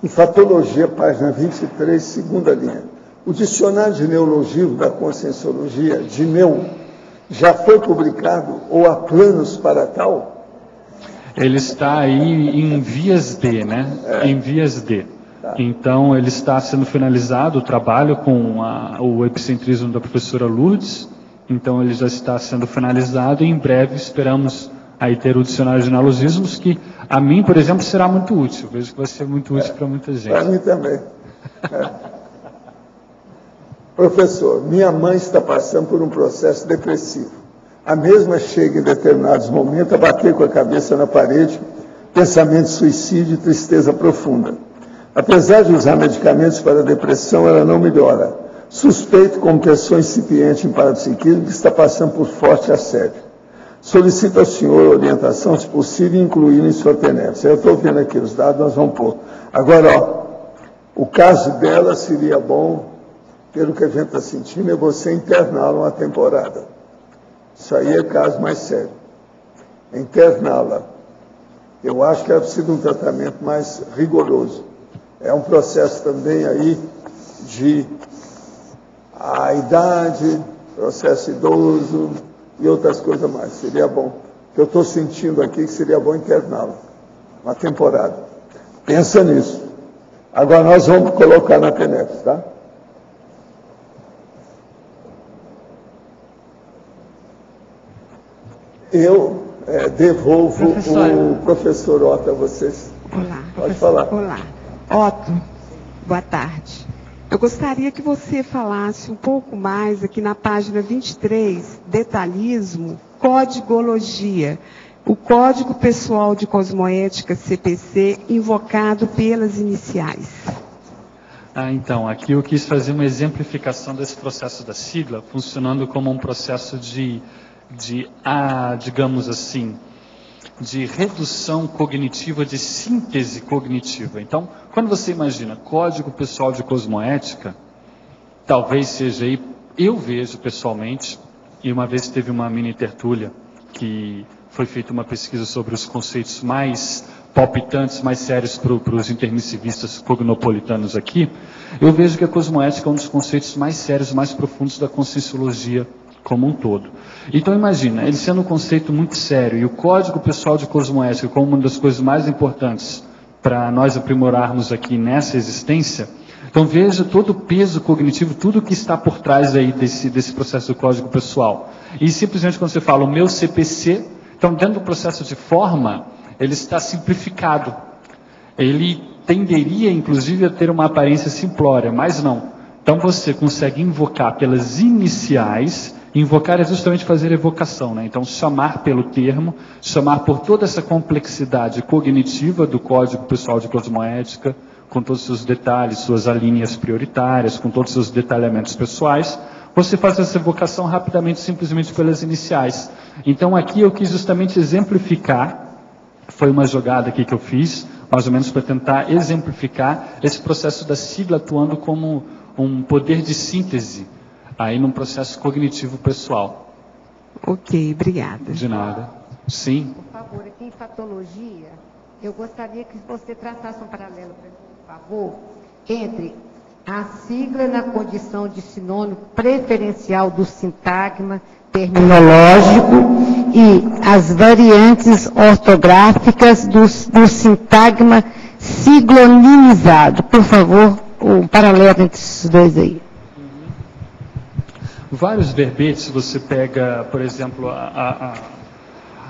Em Fatologia, página 23, segunda linha. O Dicionário de Neologismo da Conscienciologia, DINEU, já foi publicado ou há planos para tal? Ele está aí em vias de, Em vias de. Tá. Então, ele está sendo finalizado o trabalho com o epicentrismo da professora Lourdes. Então, ele já está sendo finalizado e em breve esperamos aí ter o Dicionário de Neologismos, que a mim, por exemplo, será muito útil. Vejo que vai ser muito útil para muita gente. Para mim também. Professor, minha mãe está passando por um processo depressivo. A mesma chega em determinados momentos a bater com a cabeça na parede, pensamento de suicídio e tristeza profunda. Apesar de usar medicamentos para a depressão, ela não melhora. Suspeito, como pessoa incipiente em parapsiquismo, que está passando por forte assédio. Solicito ao senhor orientação, se possível, incluir em sua tenência. Eu estou vendo aqui os dados, nós vamos pôr. Agora, o caso dela seria bom, pelo que a gente está sentindo, é você interná-la uma temporada. Isso aí é caso mais sério. Interná-la. Eu acho que ela precisa de um tratamento mais rigoroso. É um processo também aí de a idade, processo idoso e outras coisas mais. Seria bom. O que eu estou sentindo aqui que seria bom interná-la. Uma temporada. Pensa nisso. Agora nós vamos colocar na TENEPS, tá? Eu devolvo o professor Otto a vocês. Olá. Pode falar. Olá. Otto, boa tarde. Eu gostaria que você falasse um pouco mais aqui na página 23, detalhismo, codigologia, o Código Pessoal de Cosmoética CPC invocado pelas iniciais. Então, aqui eu quis fazer uma exemplificação desse processo da sigla, funcionando como um processo digamos assim, de redução cognitiva, de síntese cognitiva. Então, quando você imagina Código Pessoal de Cosmoética, talvez seja aí, eu vejo pessoalmente, e uma vez teve uma mini tertúlia, que foi feita uma pesquisa sobre os conceitos mais palpitantes, mais sérios para os intermissivistas cognopolitanos aqui, eu vejo que a cosmoética é um dos conceitos mais sérios, mais profundos da conscienciologia como um todo. Então imagina, ele sendo um conceito muito sério, e o Código Pessoal de Cosmoética como uma das coisas mais importantes para nós aprimorarmos aqui nessa existência, então veja todo o peso cognitivo, tudo que está por trás aí desse processo do Código Pessoal. E simplesmente quando você fala o meu CPC, então dentro do processo de forma, ele está simplificado. Ele tenderia inclusive a ter uma aparência simplória, mas não. Então você consegue invocar pelas iniciais. Invocar é justamente fazer evocação, né? Então chamar pelo termo, chamar por toda essa complexidade cognitiva do Código Pessoal de Cosmoética, com todos os seus detalhes, suas alíneas prioritárias, com todos os seus detalhamentos pessoais, você faz essa evocação rapidamente, simplesmente pelas iniciais. Então aqui eu quis justamente exemplificar, foi uma jogada aqui que eu fiz, mais ou menos para tentar exemplificar esse processo da sigla atuando como um poder de síntese, aí num processo cognitivo pessoal. Ok, obrigada. De nada. Sim. Por favor, aqui em patologia, eu gostaria que você traçasse um paralelo, por favor, entre a sigla na condição de sinônimo preferencial do sintagma terminológico e as variantes ortográficas do sintagma siglonimizado. Por favor, um paralelo entre esses dois aí. Vários verbetes, você pega, por exemplo,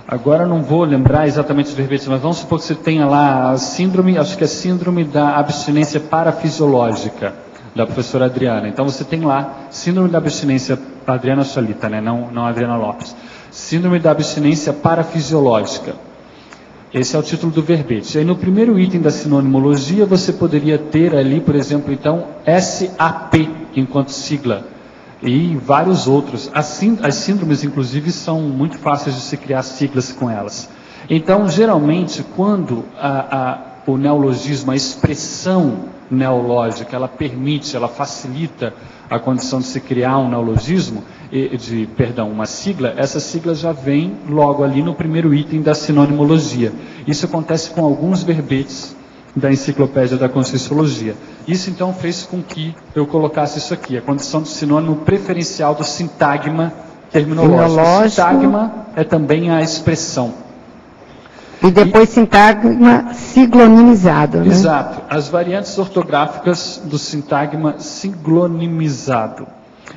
agora não vou lembrar exatamente os verbetes, mas vamos supor que você tenha lá a síndrome, acho que é síndrome da abstinência parafisiológica, da professora Adriana. Então você tem lá, síndrome da abstinência, Adriana Chalita, né? Não Adriana Lopes. Síndrome da abstinência parafisiológica. Esse é o título do verbete. Aí no primeiro item da sinonimologia, você poderia ter ali, por exemplo, então, SAP, enquanto sigla. E vários outros. As síndromes, inclusive, são muito fáceis de se criar siglas com elas. Então, geralmente, quando o neologismo, a expressão neológica, ela permite, ela facilita a condição de se criar um neologismo, uma sigla, essa sigla já vem logo ali no primeiro item da sinonimologia. Isso acontece com alguns verbetes da Enciclopédia da Conscienciologia. Isso então fez com que eu colocasse isso aqui, a condição de sinônimo preferencial do sintagma terminológico. O sintagma é também a expressão. E depois sintagma siglonimizado, né? Exato. As variantes ortográficas do sintagma siglonimizado.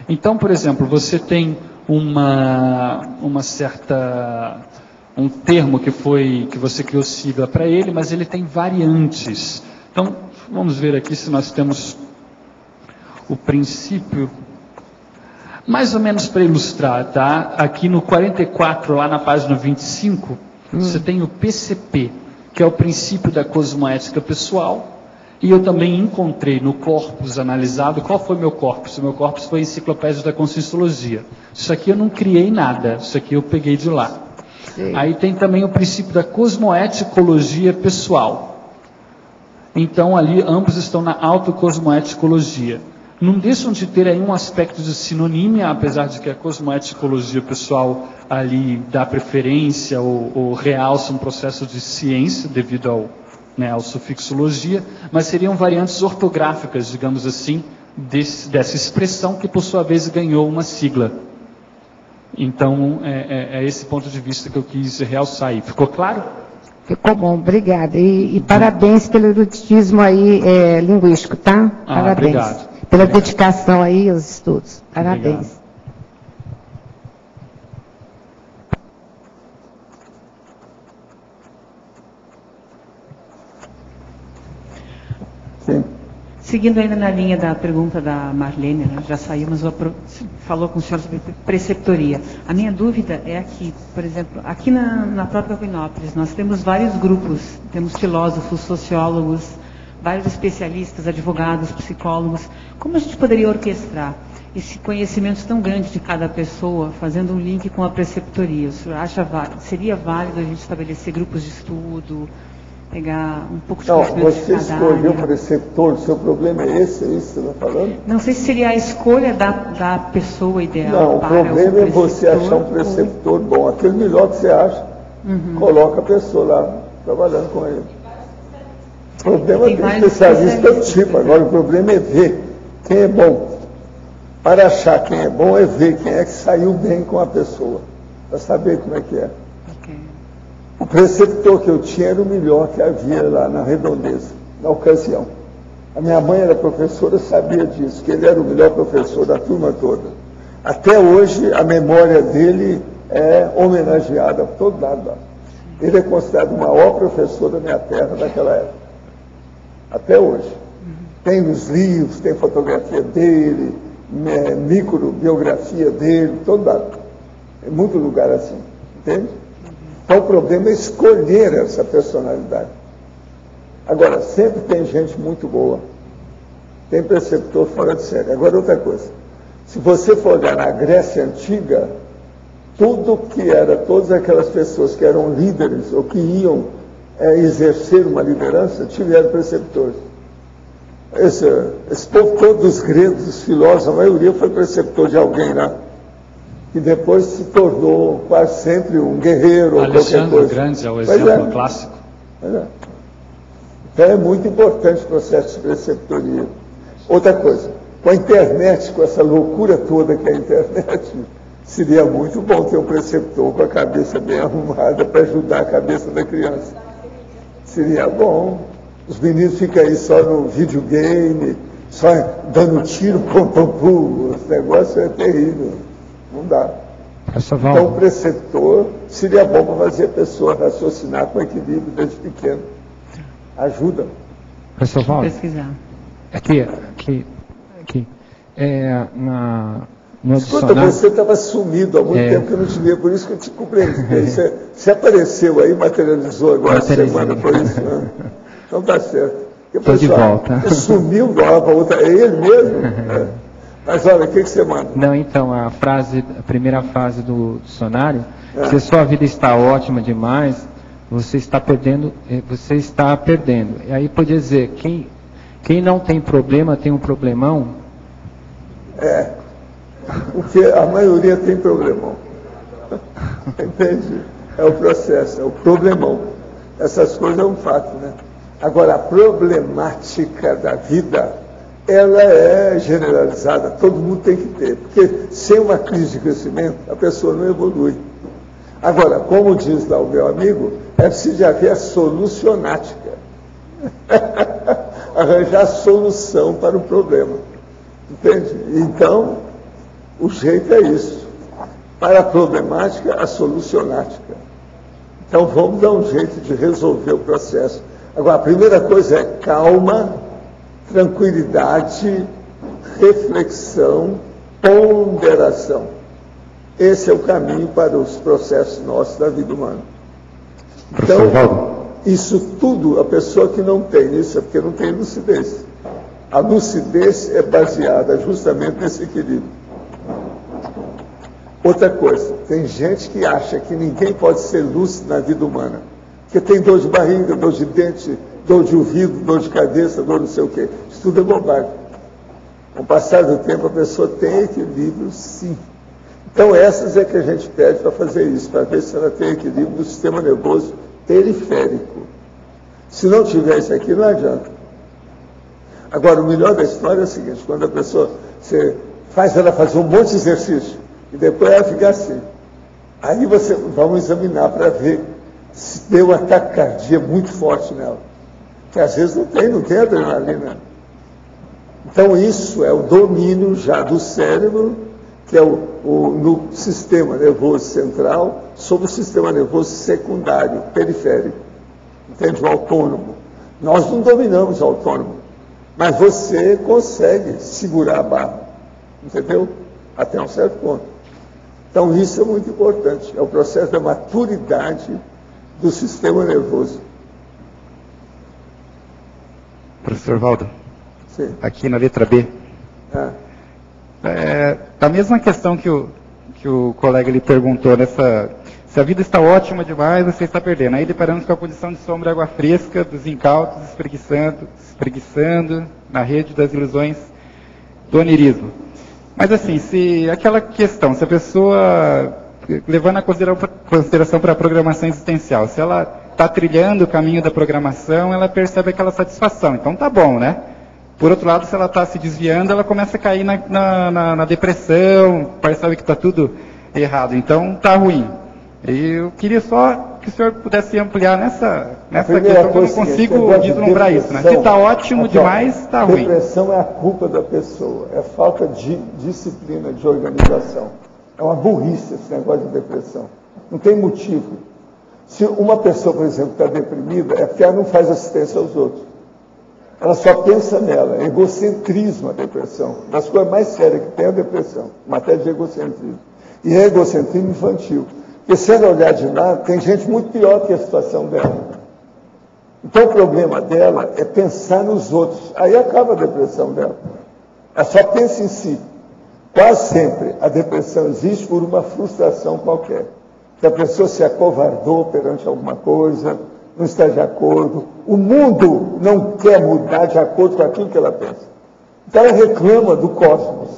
Então, por exemplo, você tem um termo que você criou sigla para ele, mas ele tem variantes. Então, vamos ver aqui se nós temos o princípio, mais ou menos para ilustrar, tá? Aqui no 44, lá na página 25, você tem o PCP, que é o princípio da cosmoética pessoal, e eu também encontrei no corpus analisado. Qual foi meu corpus? O meu corpus foi a Enciclopédia da Conscienciologia. Isso aqui eu não criei nada, isso aqui eu peguei de lá. Sim. Aí tem também o princípio da cosmoeticologia pessoal. Então ali ambos estão na autocosmoeticologia. Não deixam de ter aí um aspecto de sinonímia, apesar de que a cosmoeticologia pessoal ali dá preferência ou realça um processo de ciência devido ao sufixologia, mas seriam variantes ortográficas, digamos assim, dessa expressão que por sua vez ganhou uma sigla. Então é esse ponto de vista que eu quis realçar aí. Ficou claro? Ficou bom, obrigada. E parabéns pelo eruditismo aí linguístico, tá? Parabéns. Obrigado. Pela dedicação aí aos estudos. Parabéns. Obrigado. Sim. Seguindo ainda na linha da pergunta da Marlene, né, já saímos, falou com o senhor sobre preceptoria. A minha dúvida é aqui, por exemplo, aqui na própria Ruinópolis, nós temos vários grupos, temos filósofos, sociólogos, vários especialistas, advogados, psicólogos. Como a gente poderia orquestrar esse conhecimento tão grande de cada pessoa, fazendo um link com a preceptoria? O senhor acha seria válido a gente estabelecer grupos de estudo, pegar um pouco de conhecimento de cada área? Você escolheu o preceptor, o seu problema é esse, é isso que você está falando? Não sei se seria a escolha da pessoa ideal. Não, o problema é você achar um preceptor bom, aquele melhor que você acha, coloca a pessoa lá, trabalhando com ele. O problema é que especialista é o tipo, agora o problema é ver quem é bom. Para achar quem é bom é ver quem é que saiu bem com a pessoa, para saber como é que é. Ok. O preceptor que eu tinha era o melhor que havia lá na Redondeza, na ocasião. A minha mãe era professora, sabia disso, que ele era o melhor professor da turma toda. Até hoje, a memória dele é homenageada por todo lado lá. Ele é considerado o maior professor da minha terra daquela época. Até hoje. Tem os livros, tem fotografia dele, microbiografia dele, todo lado. Tem muito lugar assim, entende? Então o problema é escolher essa personalidade. Agora, sempre tem gente muito boa. Tem preceptor fora de série. Agora, outra coisa. Se você for olhar na Grécia Antiga, todas aquelas pessoas que eram líderes ou que iam exercer uma liderança, tiveram preceptores. Esse povo todo dos gregos, os filósofos, a maioria foi preceptor de alguém lá, que depois se tornou quase sempre um guerreiro ou qualquer coisa. Alexandre Grande é o exemplo clássico. Então é muito importante o processo de preceptoria. Outra coisa, com a internet, com essa loucura toda que é a internet, seria muito bom ter um preceptor com a cabeça bem arrumada para ajudar a cabeça da criança. Seria bom. Os meninos ficam aí só no videogame, só dando tiro, pum, pum, pum. Esse negócio é terrível. Não dá. Então o preceptor seria bom para fazer a pessoa raciocinar com equilíbrio desde pequeno. Ajuda. Professor Valdo, Pesquisar. aqui. No Escuta, dicionário... você estava sumido há muito tempo que eu não te via, por isso que eu te cumprimentei. Você apareceu aí, materializou agora essa semana, por isso. Né? Então tá certo. Estou de volta. Você sumiu de uma hora para outra, é ele mesmo? É. Mas olha, o que você manda? Não, então, a primeira frase do dicionário, se a sua vida está ótima demais, você está perdendo. E aí podia dizer, quem não tem problema tem um problemão? Porque a maioria tem problemão. Entende? É o processo, é o problemão. Essas coisas é um fato, né? Agora, a problemática da vida, ela é generalizada, todo mundo tem que ter. Porque sem uma crise de crescimento, a pessoa não evolui. Agora, como diz lá o meu amigo, é preciso haver a solucionática. Arranjar a solução para o problema. Entende? Então, o jeito é isso. Para a problemática, a solucionática. Então, vamos dar um jeito de resolver o processo. Agora, a primeira coisa é calma, tranquilidade, reflexão, ponderação. Esse é o caminho para os processos nossos da vida humana. Então, isso tudo, a pessoa que não tem isso é porque não tem lucidez. A lucidez é baseada justamente nesse equilíbrio. Outra coisa, tem gente que acha que ninguém pode ser lúcido na vida humana. Porque tem dor de barriga, dor de dente, dor de ouvido, dor de cabeça, dor não sei o quê. Isso tudo é bobagem. Com o passar do tempo, a pessoa tem equilíbrio, sim. Então, essas é que a gente pede para fazer isso, para ver se ela tem equilíbrio do sistema nervoso periférico. Se não tiver isso aqui, não adianta. Agora, o melhor da história é o seguinte, quando a pessoa, você faz ela fazer um monte de exercício, e depois ela fica assim. Aí vamos examinar para ver se deu uma taquicardia muito forte nela. Que às vezes não tem adrenalina. Então isso é o domínio já do cérebro, que é no sistema nervoso central, sobre o sistema nervoso secundário, periférico. Entende? O autônomo. Nós não dominamos o autônomo, mas você consegue segurar a barra. Entendeu? Até um certo ponto. Então isso é muito importante. É o processo da maturidade do sistema nervoso. Professor Valdo, Sim. aqui na letra B, a mesma questão que o colega lhe perguntou, se a vida está ótima demais, você está perdendo. Aí deparamos com a condição de sombra e água fresca, dos incautos espreguiçando na rede das ilusões do onirismo. Mas assim, se a pessoa, levando a consideração para a programação existencial, se ela está trilhando o caminho da programação, ela percebe aquela satisfação. Então tá bom, né? Por outro lado, se ela está se desviando, ela começa a cair na depressão, percebe que está tudo errado. Então, está ruim. E eu queria só que o senhor pudesse ampliar nessa questão, que eu não consigo vislumbrar isso. Né? Se está ótimo demais, está ruim. Depressão é a culpa da pessoa, é falta de disciplina, de organização. É uma burrice esse negócio de depressão. Não tem motivo. Se uma pessoa, por exemplo, está deprimida, é porque ela não faz assistência aos outros. Ela só pensa nela, é egocentrismo a depressão. Das coisas mais sérias que tem é a depressão, matéria de egocentrismo. E é egocentrismo infantil. Porque se ela olhar de lado, tem gente muito pior que a situação dela. Então o problema dela é pensar nos outros. Aí acaba a depressão dela. Ela só pensa em si. Quase sempre a depressão existe por uma frustração qualquer. Que a pessoa se acovardou perante alguma coisa, não está de acordo. O mundo não quer mudar de acordo com aquilo que ela pensa. Então ela reclama do cosmos,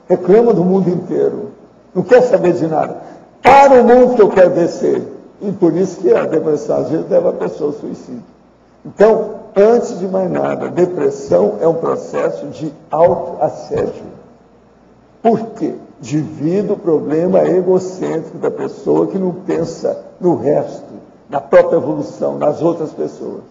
reclama do mundo inteiro, não quer saber de nada. Para o mundo que eu quero descer. E por isso que a depressão às vezes leva a pessoa ao suicídio. Então, antes de mais nada, depressão é um processo de autoassédio. Por quê? Devido ao problema egocêntrico da pessoa que não pensa no resto, na própria evolução, nas outras pessoas.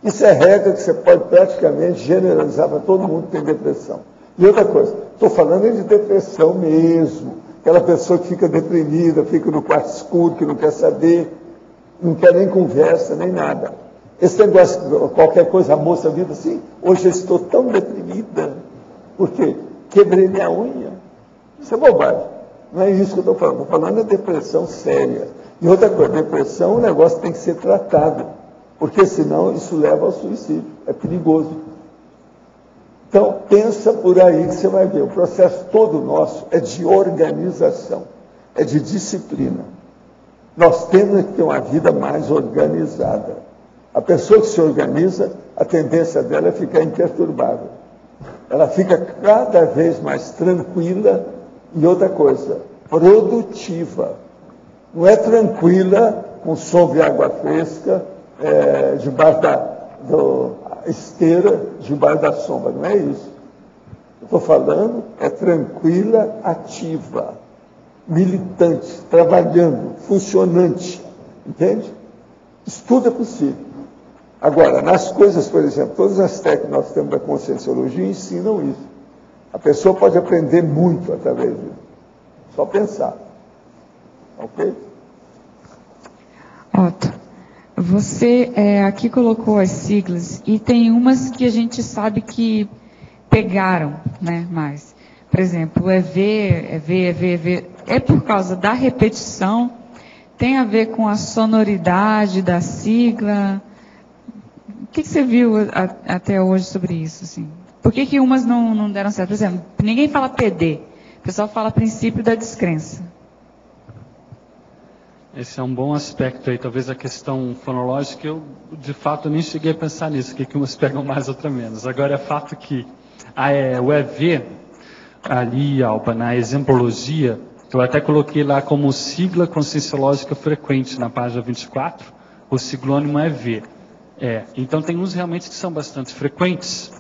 Isso é regra que você pode praticamente generalizar para todo mundo que tem depressão. E outra coisa, estou falando de depressão mesmo. Aquela pessoa que fica deprimida, fica no quarto escuro, que não quer saber, não quer nem conversa, nem nada. Esse negócio, qualquer coisa, a moça vira assim, hoje eu estou tão deprimida, porque quebrei minha unha. Isso é bobagem. Não é isso que eu estou falando. Estou falando de depressão séria. E outra coisa, depressão é um negócio que tem que ser tratado, porque senão isso leva ao suicídio. É perigoso. Então, pensa por aí que você vai ver. O processo todo nosso é de organização, é de disciplina. Nós temos que ter uma vida mais organizada. A pessoa que se organiza, a tendência dela é ficar imperturbável. Ela fica cada vez mais tranquila e outra coisa, produtiva. Não é tranquila com sombra e água fresca, debaixo da esteira, debaixo da sombra. Não é isso. Eu estou falando é tranquila, ativa, militante, trabalhando, funcionante. Entende? Isso tudo é possível. Agora, nas coisas, por exemplo, todas as técnicas que nós temos da conscienciologia ensinam isso. A pessoa pode aprender muito através disso. Só pensar. Ok? Otto, você aqui colocou as siglas e tem umas que a gente sabe que pegaram, né, mais. Por exemplo, EV. É por causa da repetição? Tem a ver com a sonoridade da sigla? O que você viu até hoje sobre isso? Assim? Por que umas não deram certo? Por exemplo, ninguém fala PD. O pessoal fala princípio da descrença. Esse é um bom aspecto aí. Talvez a questão fonológica, eu de fato nem cheguei a pensar nisso, que umas pegam mais, outras menos. Agora é fato que o EV, ali, Alba, na exemplologia, eu até coloquei lá como sigla conscienciológica frequente na página 24, o siglônimo EV. Então tem uns realmente que são bastante frequentes,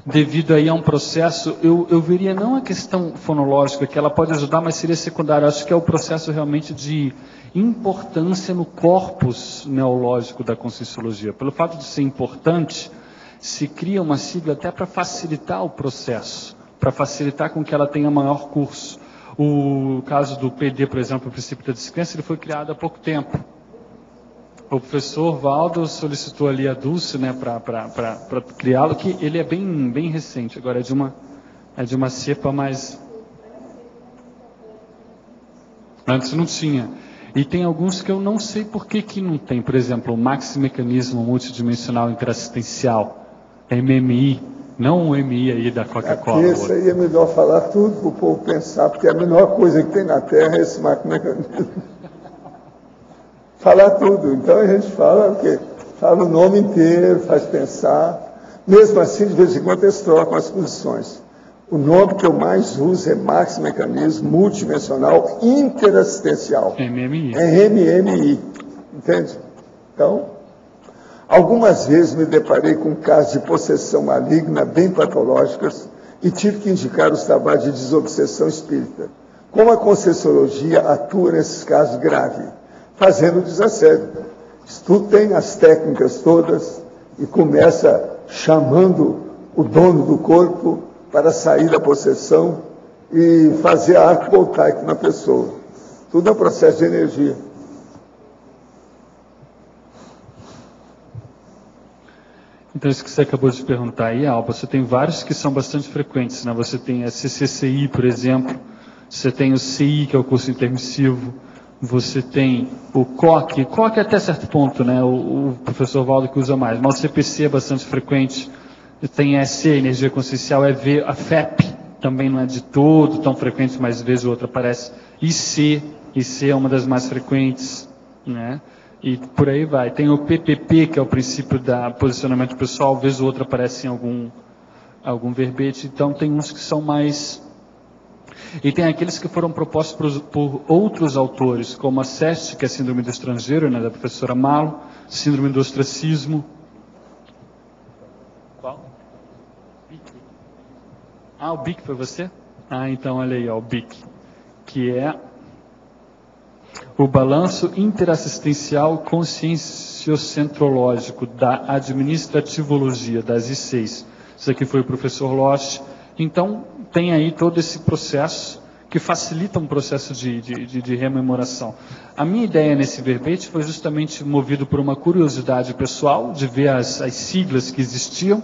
devido aí a um processo, eu veria não a questão fonológica, que ela pode ajudar, mas seria secundária. Acho que é o processo realmente de importância no corpus neológico da conscienciologia. Pelo fato de ser importante, se cria uma sigla até para facilitar o processo, para facilitar com que ela tenha maior curso. O caso do PD, por exemplo, o princípio da descrença, ele foi criado há pouco tempo. O professor Valdo solicitou ali a Dulce, né, para criá-lo, que ele é bem recente, agora é de uma cepa mais... Antes não tinha. E tem alguns que eu não sei por que não tem. Por exemplo, o Maximecanismo Multidimensional Interassistencial, MMI, não o MI aí da Coca-Cola. Isso aí é melhor falar tudo para o povo pensar, porque a menor coisa que tem na Terra é esse Maximecanismo. Falar tudo. Então a gente fala o quê? Fala o nome inteiro, faz pensar. Mesmo assim, de vez em quando eles trocam as posições. O nome que eu mais uso é Maximecanismo Multidimensional Interassistencial. MMI. É MMI. Entende? Então, Algumas vezes me deparei com casos de possessão maligna bem patológicas e tive que indicar os trabalhos de desobsessão espírita. Como a Conscienciologia atua nesses casos graves, fazendo desassédio. Estudem as técnicas todas e começa chamando o dono do corpo para sair da possessão e fazer arco voltaico na pessoa. Tudo é um processo de energia. Então, isso que você acabou de perguntar aí, Alba, você tem vários que são bastante frequentes, né? Você tem a CCCI, por exemplo, você tem o CI, que é o curso intermissivo, você tem o COC até certo ponto, né? O professor Valdo que usa mais, mas o CPC é bastante frequente, tem a EC, Energia Consciencial, EV, a FEP também não é de todo tão frequente, mas vez ou outra aparece, IC é uma das mais frequentes, né? E por aí vai. Tem o PPP, que é o princípio da posicionamento pessoal, vez ou outra aparece em algum verbete. Então tem uns que são mais... E tem aqueles que foram propostos por outros autores, como a SEST, que é a Síndrome do Estrangeiro, né, da professora Malo, Síndrome do Ostracismo. Qual? BIC. Ah, o BIC foi você? Ah, então olha aí, ó, o BIC, que é o Balanço Interassistencial Conscienciocentrológico da Administrativologia, das I6. Isso aqui foi o professor Losch. Então, tem aí todo esse processo que facilita um processo de rememoração. A minha ideia nesse verbete foi justamente movido por uma curiosidade pessoal, de ver as siglas que existiam.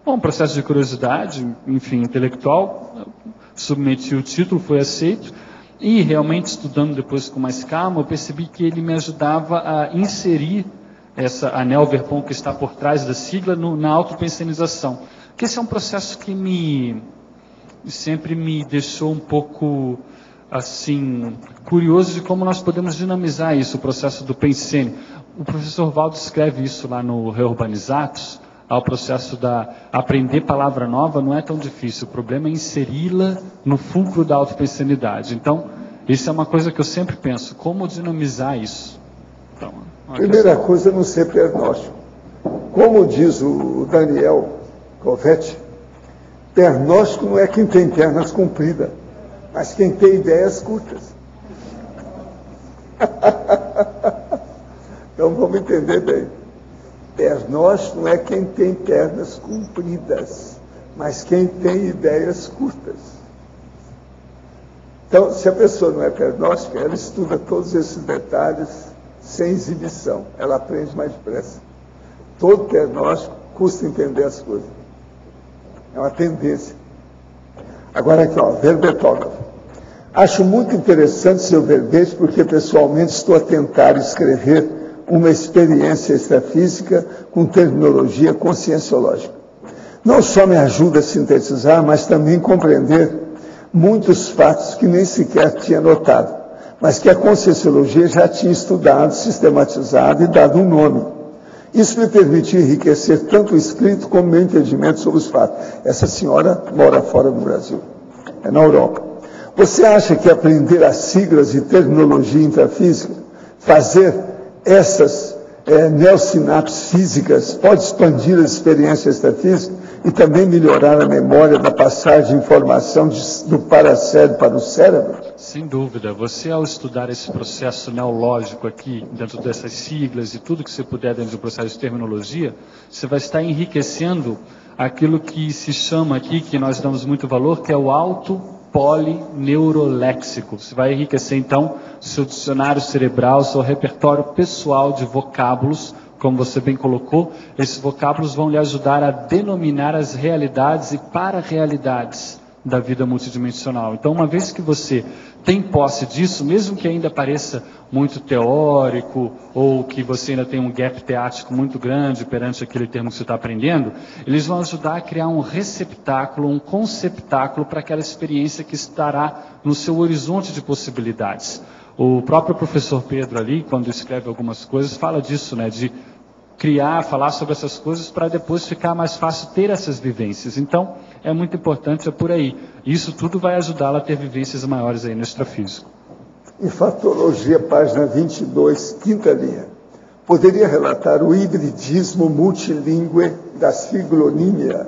Bom, um processo de curiosidade, enfim, intelectual. Submeti o título, foi aceito. E realmente, estudando depois com mais calma, eu percebi que ele me ajudava a inserir essa anel verpon que está por trás da sigla na autopensenização. Porque esse é um processo que sempre me deixou um pouco, assim, curioso de como nós podemos dinamizar isso, o processo do pensene. O professor Valdo escreve isso lá no Reurbanizados, ao processo da aprender palavra nova não é tão difícil, o problema é inseri-la no fulcro da autopensenidade. Então, isso é uma coisa que eu sempre penso, como dinamizar isso? Então, primeira coisa é não ser pernóstico. Como diz o Daniel Covetti, pernóstico não é quem tem pernas compridas, mas quem tem ideias curtas. Então vamos entender bem. Pernóstico não é quem tem pernas compridas, mas quem tem ideias curtas. Então, se a pessoa não é pernóstica, ela estuda todos esses detalhes sem exibição. Ela aprende mais depressa. Todo pernóstico custa entender as coisas. É uma tendência. Agora aqui, ó, verbetógrafo. Acho muito interessante seu verbete, porque pessoalmente estou a tentar escrever uma experiência extrafísica com terminologia conscienciológica. Não só me ajuda a sintetizar, mas também compreender muitos fatos que nem sequer tinha notado, mas que a Conscienciologia já tinha estudado, sistematizado e dado um nome. Isso me permitiu enriquecer tanto o escrito como meu entendimento sobre os fatos. Essa senhora mora fora do Brasil, é na Europa. Você acha que aprender as siglas e terminologia intrafísica, fazer essas neosinapses físicas, pode expandir a experiência extrafísica e também melhorar a memória da passagem de informação do paracérebro para o cérebro? Sem dúvida. Você, ao estudar esse processo neológico aqui, dentro dessas siglas e tudo que você puder dentro do processo de terminologia, você vai estar enriquecendo aquilo que se chama aqui, que nós damos muito valor, que é o polineuro-léxico. Você vai enriquecer, então, seu dicionário cerebral, seu repertório pessoal de vocábulos, como você bem colocou. Esses vocábulos vão lhe ajudar a denominar as realidades e para-realidades da vida multidimensional. Então, uma vez que você tem posse disso, mesmo que ainda pareça muito teórico, ou que você ainda tem um gap teático muito grande perante aquele termo que você está aprendendo, eles vão ajudar a criar um receptáculo, um conceptáculo para aquela experiência que estará no seu horizonte de possibilidades. O próprio professor Pedro ali, quando escreve algumas coisas, fala disso, né, de criar, falar sobre essas coisas para depois ficar mais fácil ter essas vivências. Então, é muito importante, é por aí. Isso tudo vai ajudá-la a ter vivências maiores aí no extrafísico. Enfatologia, página 22, quinta linha. Poderia relatar o hibridismo multilingüe da siglonímia?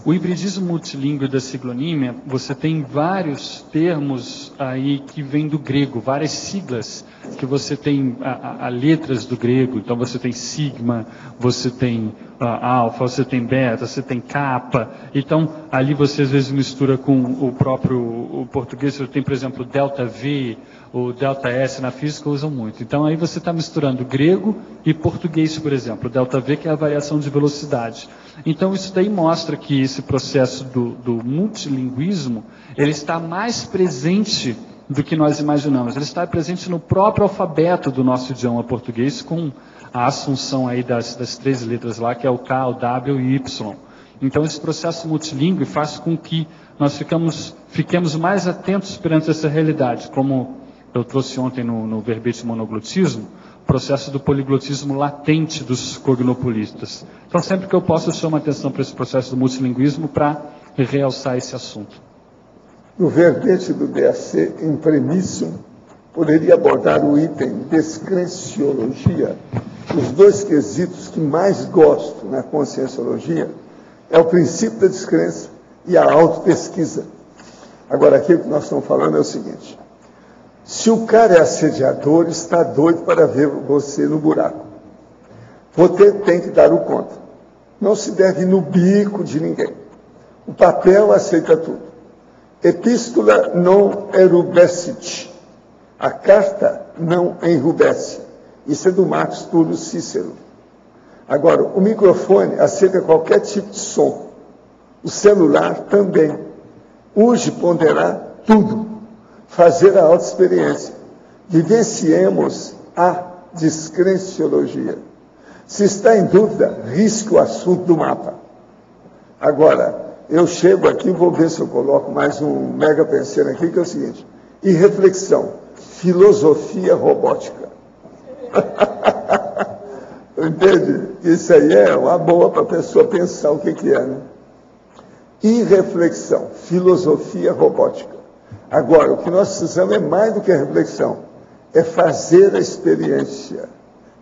O hibridismo multilingüe da siglonímia, você tem vários termos aí que vêm do grego, várias siglas que você tem a letras do grego. Então você tem sigma, você tem alfa, você tem beta, você tem kappa. Então ali você às vezes mistura com o português. Você tem, por exemplo, delta V, o delta S na física usam muito. Então aí você está misturando grego e português, por exemplo. O delta V que é a variação de velocidade. Então isso daí mostra que esse processo do multilinguismo, ele está mais presente do que nós imaginamos. Ele está presente no próprio alfabeto do nosso idioma português, com a assunção aí das 3 letras lá, que é o K, o W e o Y. Então esse processo multilingüe faz com que nós fiquemos mais atentos perante essa realidade, como eu trouxe ontem no verbete monoglotismo, o processo do poliglotismo latente dos cognopolistas. Então, sempre que eu posso, eu chamo a atenção para esse processo do multilinguismo para realçar esse assunto. No verbete do DAC, em premissum, poderia abordar o item descrenciologia. Os 2 quesitos que mais gosto na conscienciologia é o princípio da descrença e a autopesquisa. Agora, aqui o que nós estamos falando é o seguinte: se o cara é assediador, está doido para ver você no buraco. Você tem que dar o conta. Não se deve ir no bico de ninguém. O papel aceita tudo. Epístola non erubescit. A carta não enrubesce. Isso é do Marcos Túlio Cícero. Agora, o microfone aceita qualquer tipo de som. O celular também. Urge ponderar tudo. Fazer a autoexperiência. Vivenciemos a descrenciologia. Se está em dúvida, risque o assunto do mapa. Agora, eu chego aqui, vou ver se eu coloco mais um mega pensando aqui, que é o seguinte: e reflexão, filosofia robótica. Entende? Isso aí é uma boa para a pessoa pensar o que é, né? E reflexão, filosofia robótica. Agora, o que nós precisamos é mais do que a reflexão, é fazer a experiência,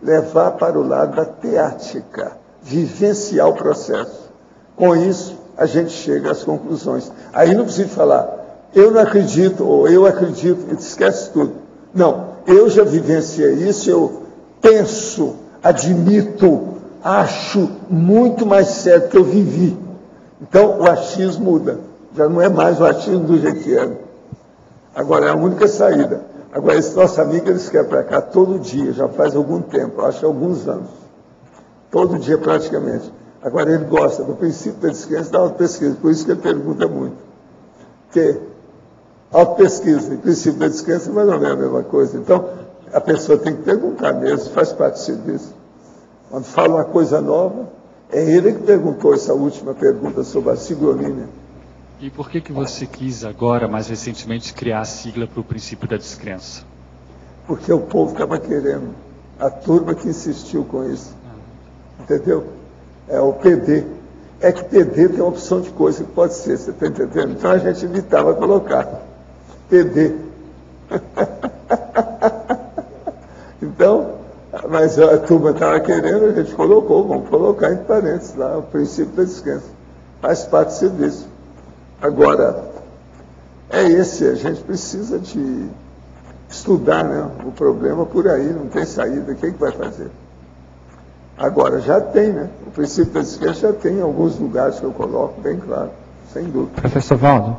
levar para o lado da teática, vivenciar o processo. Com isso, a gente chega às conclusões. Aí não precisa falar, eu não acredito, ou eu acredito, esquece tudo. Não, eu já vivenciei isso, eu penso, admito, acho muito mais certo que eu vivi. Então, o achismo muda. Já não é mais o achismo do jeito que era. Agora, é a única saída. Agora, esse nosso amigo, ele quer para cá todo dia, já faz algum tempo, acho que alguns anos. Todo dia, praticamente. Agora, ele gosta do princípio da descrença da autopesquisa, por isso que ele pergunta muito. Porque autopesquisa e princípio da descrença mais ou menos a mesma coisa. Então, a pessoa tem que perguntar mesmo, faz parte do serviço. Quando fala uma coisa nova, é ele que perguntou essa última pergunta sobre a siglonímia. E por que você quis agora, mais recentemente, criar a sigla para o princípio da descrença? Porque o povo estava querendo. A turma que insistiu com isso. Entendeu? É o PD. É que PD tem uma opção de coisa que pode ser, você está entendendo? Então a gente evitava colocar PD. Então, mas a turma estava querendo, a gente colocou, vamos colocar entre parênteses lá, o princípio da descrença. Faz parte do serviço. Agora, é esse, a gente precisa de estudar, né, o problema por aí, não tem saída, quem que vai fazer? Agora, já tem, né? O princípio da descrença já tem em alguns lugares que eu coloco, bem claro, sem dúvida. Professor Valdo,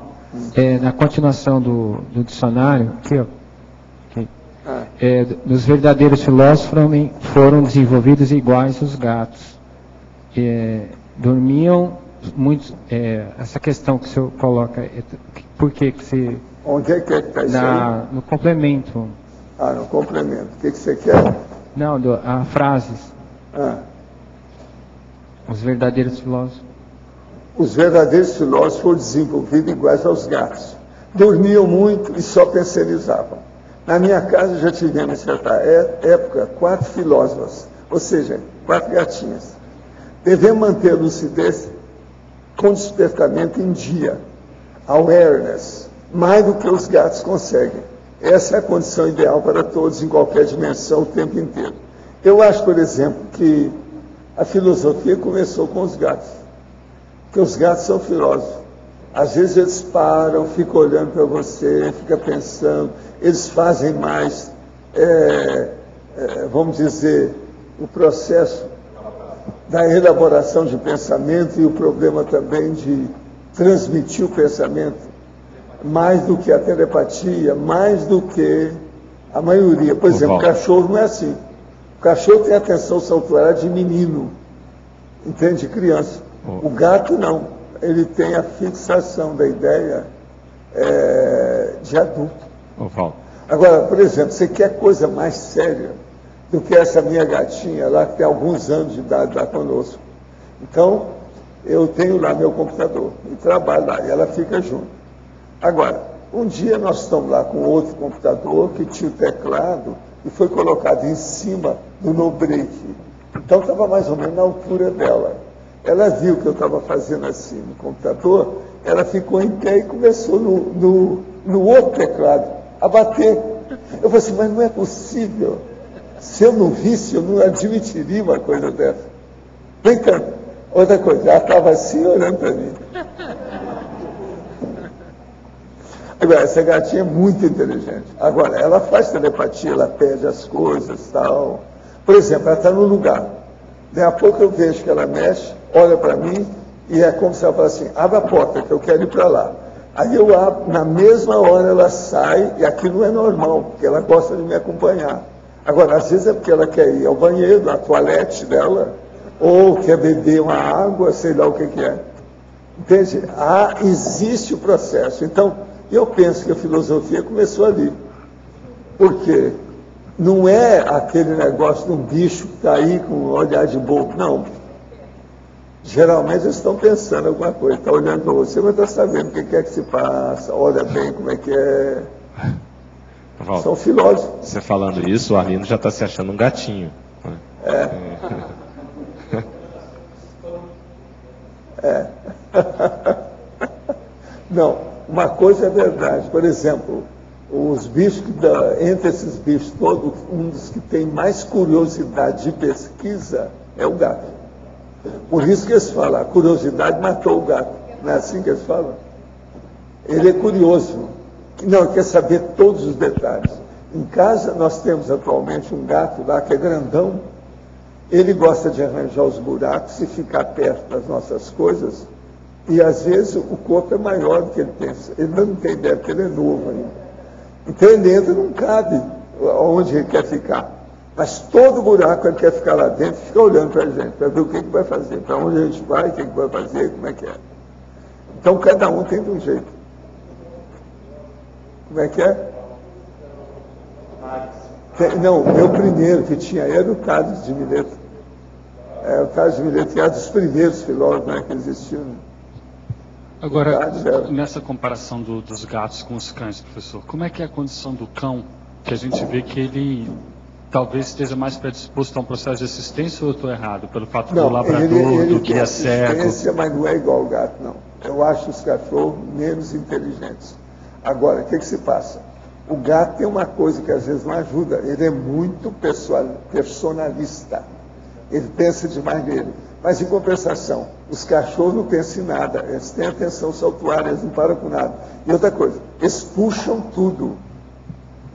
na continuação do dicionário, aqui, ó, dos verdadeiros filósofos foram desenvolvidos iguais os gatos. Dormiam muitos. Essa questão que o senhor coloca, por que você. Onde é que está isso aí? No complemento. Ah, no complemento. O que você quer? Não, a frases. Os verdadeiros filósofos. Os verdadeiros filósofos foram desenvolvidos iguais aos gatos. Dormiam muito e só penserizavam. Na minha casa já tivemos, em certa época, 4 filósofas, ou seja, 4 gatinhas. Devemos manter a lucidez com despertamento em dia, awareness, mais do que os gatos conseguem. Essa é a condição ideal para todos, em qualquer dimensão, o tempo inteiro. Eu acho, por exemplo, que a filosofia começou com os gatos. Porque os gatos são filósofos. Às vezes eles param, ficam olhando para você, ficam pensando, eles fazem mais, vamos dizer, o processo da elaboração de pensamento e o problema também de transmitir o pensamento, mais do que a telepatia, mais do que a maioria. Por exemplo, o cachorro não é assim. O cachorro tem atenção saltuária de menino, entende? Criança. O gato não. Ele tem a fixação da ideia de adulto. Agora, por exemplo, você quer coisa mais séria do que essa minha gatinha lá, que tem alguns anos de idade lá conosco. Então, eu tenho lá meu computador e trabalho lá, e ela fica junto. Agora, um dia nós estamos lá com outro computador que tinha o teclado e foi colocado em cima do no-break. Então, estava mais ou menos na altura dela. Ela viu que eu estava fazendo assim no computador, ela ficou em pé e começou no outro teclado a bater. Eu falei assim, mas não é possível. Se eu não visse, eu não admitiria uma coisa dessa. Vem cá, outra coisa, ela estava assim olhando para mim. Agora, essa gatinha é muito inteligente. Agora, ela faz telepatia, ela pede as coisas, tal. Por exemplo, ela está num lugar. Daí a pouco eu vejo que ela mexe, olha para mim, e é como se ela falasse assim, abre a porta, que eu quero ir para lá. Aí eu abro, na mesma hora ela sai, e aquilo não é normal, porque ela gosta de me acompanhar. Agora, às vezes é porque ela quer ir ao banheiro, à toalete dela, ou quer beber uma água, sei lá o que é. Entende? Existe o processo. Então, eu penso que a filosofia começou ali. Por quê? Não é aquele negócio de um bicho que está aí com um olhar de bobo, não. Geralmente eles estão pensando alguma coisa, está olhando para você, mas está sabendo o que é que se passa, olha bem como é que é. Valdo, são filósofos. Você falando isso, o Arlindo já está se achando um gatinho. Não, uma coisa é verdade. Por exemplo, os bichos, entre esses bichos todos, um dos que tem mais curiosidade de pesquisa é o gato. Por isso que eles falam, a curiosidade matou o gato. Não é assim que eles falam? Ele é curioso. Não, quer saber todos os detalhes. Em casa nós temos atualmente um gato lá que é grandão. Ele gosta de arranjar os buracos e ficar perto das nossas coisas. E às vezes o corpo é maior do que ele pensa. Ele não tem ideia, porque ele é novo ainda. Então ele entra e não cabe onde ele quer ficar. Mas todo buraco ele quer ficar lá dentro e fica olhando para a gente, para ver o que vai fazer, para onde a gente vai, o que vai fazer, como é que é. Então cada um tem de um jeito. Como é que é? Não, o meu primeiro que tinha era o Tales de Mileto. O Tales de Mileto que era dos primeiros filósofos, né, que existiam. Agora, nessa comparação dos gatos com os cães, professor, como é que é a condição do cão, que a gente vê que ele talvez esteja mais predisposto a um processo de assistência, ou eu estou errado, pelo fato do labrador, do guia cego? Mas não é igual ao gato, não. Eu acho os cachorros menos inteligentes. Agora, o que se passa? O gato tem uma coisa que às vezes não ajuda, ele é muito personalista. Ele pensa demais nele. Mas, em compensação, os cachorros não pensam em nada, eles têm atenção saltuária, eles não param com nada. E outra coisa, eles puxam tudo.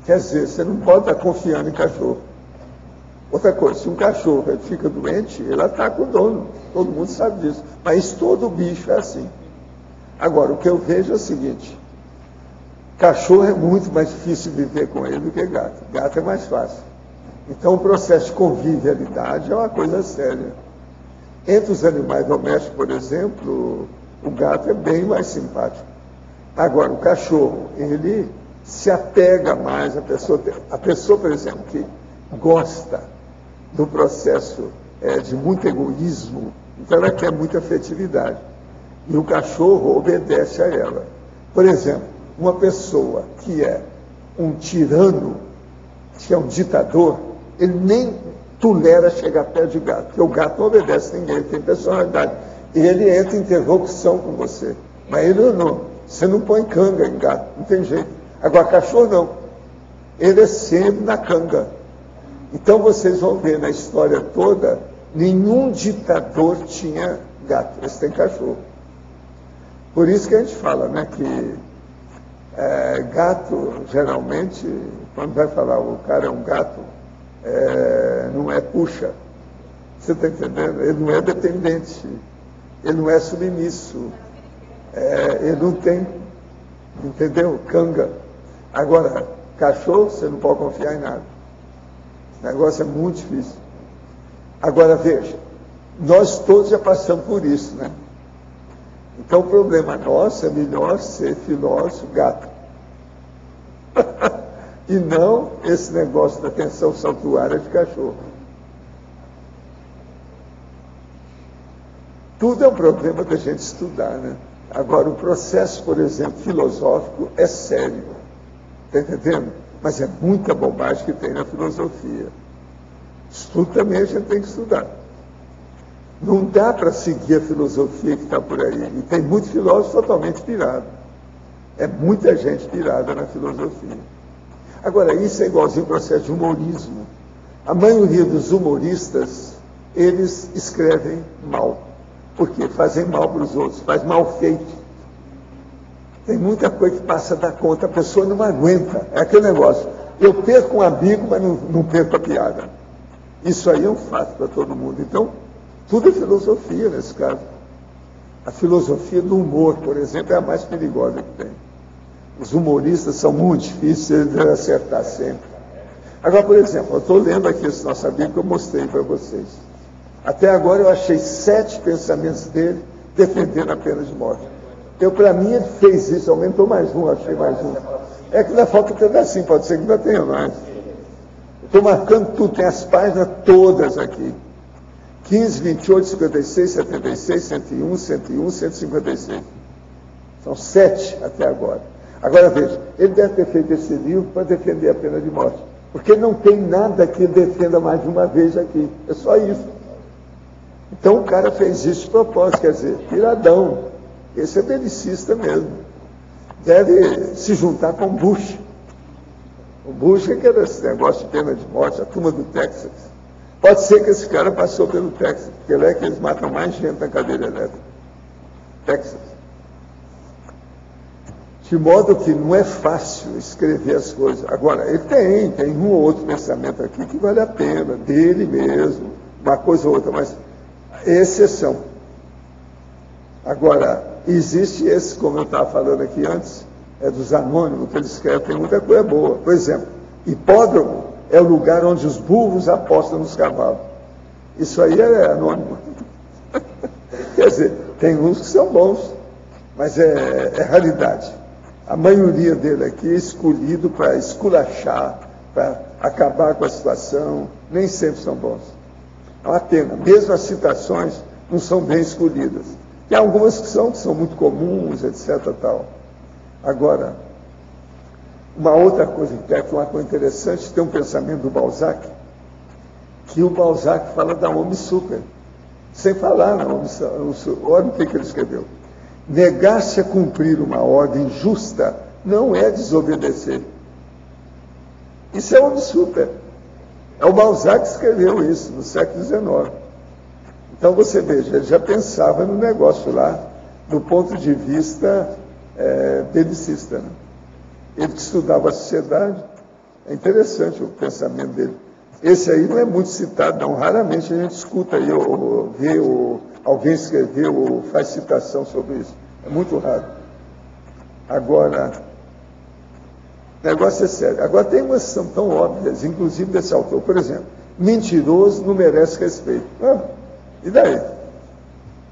Quer dizer, você não pode estar confiando em cachorro. Outra coisa, se um cachorro ele fica doente, ele ataca o dono. Todo mundo sabe disso. Mas todo bicho é assim. Agora, o que eu vejo é o seguinte: cachorro é muito mais difícil viver com ele do que gato. Gato é mais fácil. Então, o processo de convivialidade é uma coisa séria. Entre os animais domésticos, por exemplo, o gato é bem mais simpático. Agora, o cachorro, ele se apega mais à pessoa. A pessoa, por exemplo, que gosta do processo de muito egoísmo, então ela quer muita afetividade. E o cachorro obedece a ela. Por exemplo, uma pessoa que é um tirano, que é um ditador, ele nem tolera chegar perto de gato, porque o gato não obedece a ninguém, ele tem personalidade. E ele entra em interlocução com você. Mas ele não. Você não põe canga em gato, não tem jeito. Agora, cachorro não. Ele é sempre na canga. Então vocês vão ver na história toda, nenhum ditador tinha gato, eles têm cachorro. Por isso que a gente fala, né, que gato, geralmente, quando vai falar o cara é um gato, não é puxa. Você está entendendo? Ele não é dependente, ele não é submisso, ele não tem, entendeu? Canga. Agora, cachorro, você não pode confiar em nada. O negócio é muito difícil. Agora, veja, nós todos já passamos por isso, né? Então, o problema nosso é melhor ser filósofo gato. E não esse negócio da tensão saltuária de cachorro. Tudo é um problema da gente estudar, né? Agora, o processo, por exemplo, filosófico é sério. Está entendendo? Mas é muita bobagem que tem na filosofia. Estudo também a gente tem que estudar. Não dá para seguir a filosofia que está por aí. E tem muito filósofo totalmente pirado. É muita gente pirada na filosofia. Agora, isso é igualzinho ao processo de humorismo. A maioria dos humoristas, eles escrevem mal. Por quê? Fazem mal para os outros, faz mal feito. Tem muita coisa que passa da conta, a pessoa não aguenta. É aquele negócio, eu perco um amigo, mas não perco a piada. Isso aí é um fato para todo mundo. Então, tudo é filosofia nesse caso. A filosofia do humor, por exemplo, é a mais perigosa que tem. Os humoristas são muito difíceis de acertar sempre. Agora, por exemplo, eu estou lendo aqui esse nosso amigo que eu mostrei para vocês. Até agora eu achei 7 pensamentos dele defendendo a pena de morte. Então, para mim, ele fez isso, aumentou mais um, achei mais um. É que ainda falta um pedacinho, pode ser que ainda tenha mais. Estou marcando tudo, tem as páginas todas aqui. 15, 28, 56, 76, 101, 101, 156. São 7 até agora. Agora veja, ele deve ter feito esse livro para defender a pena de morte. Porque não tem nada que ele defenda mais de uma vez aqui. É só isso. Então o cara fez isso de propósito, quer dizer, piradão. Esse é belicista mesmo. Deve se juntar com o Bush. O Bush que era esse negócio de pena de morte, a turma do Texas. Pode ser que esse cara passou pelo Texas, porque ele é que eles matam mais gente na cadeira elétrica. Texas. De modo que não é fácil escrever as coisas. Agora, ele tem um ou outro pensamento aqui que vale a pena, dele mesmo, uma coisa ou outra, mas é exceção. Agora, existe esse, como eu estava falando aqui antes, dos anônimos, que eles escrevem, tem muita coisa boa. Por exemplo, hipódromo é o lugar onde os burros apostam nos cavalos. Isso aí é anônimo. Quer dizer, tem uns que são bons, mas é raridade. A maioria dele aqui é escolhido para esculachar, para acabar com a situação, nem sempre são bons. É uma pena. Mesmo as citações não são bem escolhidas. Tem algumas que são muito comuns, etc. Tal. Agora, uma outra coisa que é uma coisa interessante, tem um pensamento do Balzac, que o Balzac fala da homem super, sem falar na homem super. Olha o que ele escreveu. Negar-se a cumprir uma ordem justa não é desobedecer. Isso é homem super. É o Balzac que escreveu isso, no século XIX. Então você veja, ele já pensava no negócio lá, do ponto de vista belicista. Né? Ele que estudava a sociedade, é interessante o pensamento dele. Esse aí não é muito citado, não. Raramente a gente escuta aí, ou vê alguém escrever ou faz citação sobre isso. É muito raro. Agora, o negócio é sério. Agora tem umas que são tão óbvias, inclusive desse autor. Por exemplo, mentiroso não merece respeito. E daí?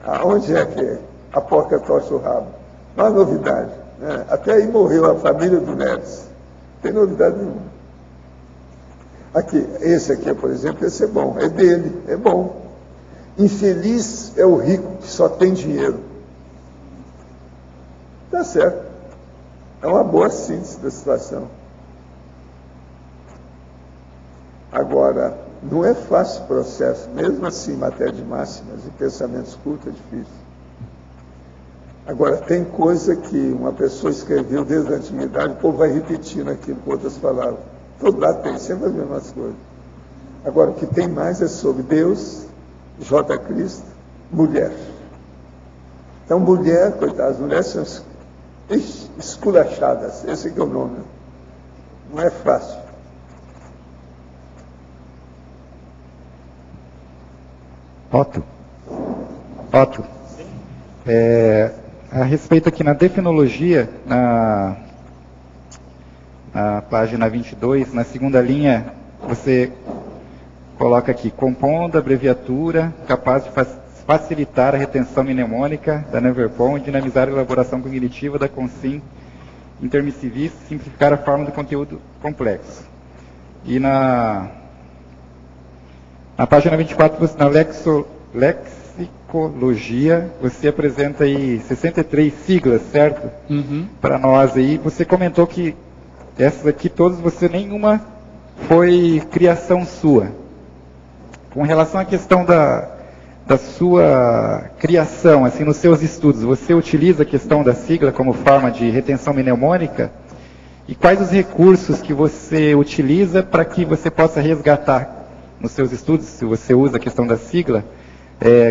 Aonde é que a porca torce o rabo? Não há novidade. Né? Até aí morreu a família do Neves. Não tem novidade nenhuma. Aqui, esse aqui, por exemplo, esse é bom. É dele, é bom. Infeliz é o rico que só tem dinheiro. Tá certo. É uma boa síntese da situação. Agora, não é fácil o processo, mesmo assim, em matéria de máximas e pensamentos curtos é difícil. Agora, tem coisa que uma pessoa escreveu desde a antiguidade, o povo vai repetindo aquilo com outras palavras. Todo lado tem sempre as mesmas coisas. Agora, o que tem mais é sobre Deus, J. Cristo, mulher. Então, mulher, coitadas, as mulheres são esculachadas, esse que é o nome. Não é fácil. Otto. A respeito aqui na defenologia, na página 22, na segunda linha, você coloca aqui, compondo a abreviatura capaz de facilitar a retenção mnemônica da Neverpom e dinamizar a elaboração cognitiva da Consim intermissivis, simplificar a forma do conteúdo complexo. E na página 24, na lexicologia, você apresenta aí 63 siglas, certo? Para nós aí. Você comentou que essas aqui todas, nenhuma foi criação sua. Com relação à questão da sua criação, assim, nos seus estudos, você utiliza a questão da sigla como forma de retenção mnemônica? E quais os recursos que você utiliza para que você possa resgatar nos seus estudos, se você usa a questão da sigla,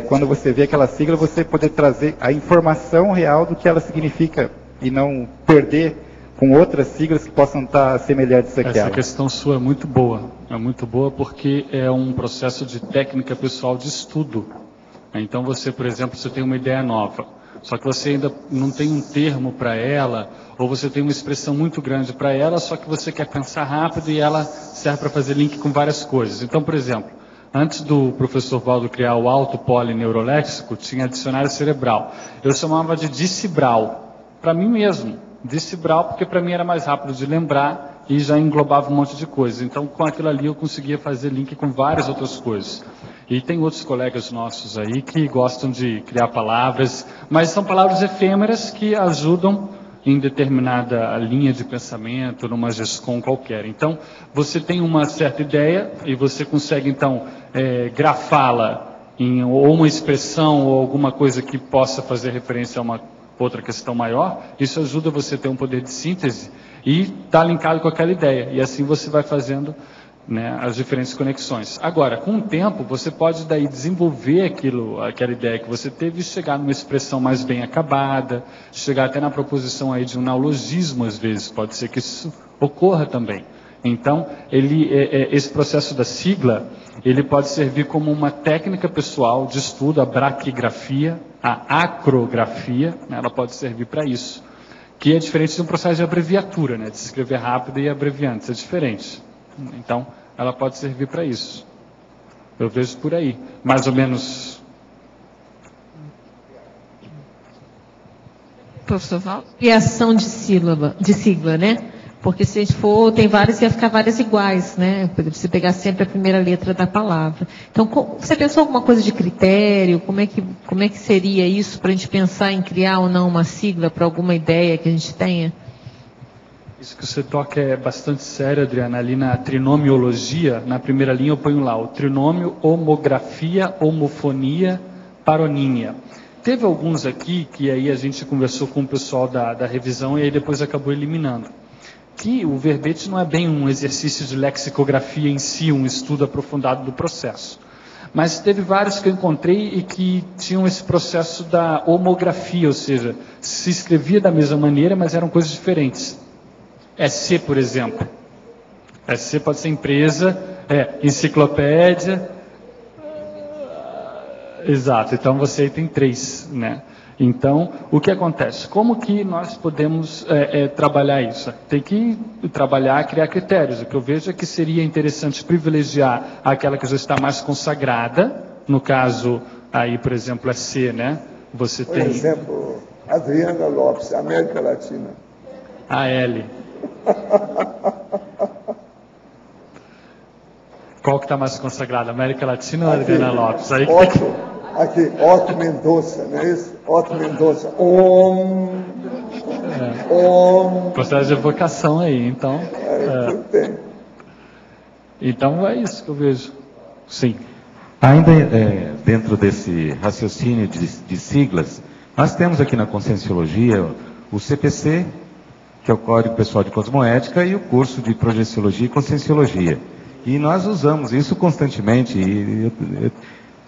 quando você vê aquela sigla, você poder trazer a informação real do que ela significa e não perder com outras siglas que possam estar semelhantes àquela. Essa questão sua é muito boa porque é um processo de técnica pessoal de estudo. Então você, por exemplo, você tem uma ideia nova, só que você ainda não tem um termo para ela, ou você tem uma expressão muito grande para ela, só que você quer pensar rápido e ela serve para fazer link com várias coisas. Então, por exemplo, antes do professor Valdo criar o auto-polineuroléxico, tinha dicionário cerebral. Eu chamava de Dicibral, para mim mesmo. Dicibral, porque para mim era mais rápido de lembrar e já englobava um monte de coisa. Então, com aquilo ali eu conseguia fazer link com várias outras coisas. E tem outros colegas nossos aí que gostam de criar palavras, mas são palavras efêmeras que ajudam em determinada linha de pensamento, numa GESCOM qualquer. Então, você tem uma certa ideia e você consegue, então, grafá-la em ou uma expressão ou alguma coisa que possa fazer referência a uma outra questão maior. Isso ajuda você a ter um poder de síntese e está linkado com aquela ideia. E assim você vai fazendo, né, as diferentes conexões. Agora, com o tempo, você pode daí desenvolver aquela ideia que você teve e chegar numa expressão mais bem acabada, chegar até na proposição aí de um neologismo, às vezes, pode ser que isso ocorra também. Então, esse processo da sigla, ele pode servir como uma técnica pessoal de estudo, a braquigrafia, a acrografia, né, ela pode servir para isso, que é diferente de um processo de abreviatura, né, de se escrever rápido e abreviante, é diferente. Então, ela pode servir para isso. Eu vejo por aí, mais ou menos. Professor Val? Criação de sigla, né? Porque se a gente for, tem várias, ia ficar várias iguais, né? Você pegar sempre a primeira letra da palavra. Então, você pensou alguma coisa de critério? Como é que seria isso para a gente pensar em criar ou não uma sigla para alguma ideia que a gente tenha? Isso que você toca é bastante sério, Adriana. Ali na trinomiologia, na primeira linha eu ponho lá o trinômio, homografia, homofonia, paronímia. Teve alguns aqui que aí a gente conversou com o pessoal da revisão e aí depois acabou eliminando. Que o verbete não é bem um exercício de lexicografia em si, um estudo aprofundado do processo. Mas teve vários que eu encontrei e que tinham esse processo da homografia, ou seja, se escrevia da mesma maneira, mas eram coisas diferentes. SC, por exemplo. SC pode ser empresa, enciclopédia. Exato, então você aí tem 3, né? Então, o que acontece? Como que nós podemos trabalhar isso? Tem que trabalhar, criar critérios. O que eu vejo é que seria interessante privilegiar aquela que já está mais consagrada. No caso, aí, por exemplo, é C, né? Você tem... Por exemplo, Adriana Lopes, América Latina. A L. Qual que está mais consagrada? América Latina ou Adriana Lopes? Aí Aqui, Otto Mendonça, não é isso? Otto Mendonça. Processo de evocação aí, então. Tudo bem. Então é isso que eu vejo. Sim. Ainda dentro desse raciocínio de siglas, nós temos aqui na Conscienciologia o CPC, que é o Código Pessoal de Cosmoética, e o curso de Projeciologia e Conscienciologia. E nós usamos isso constantemente.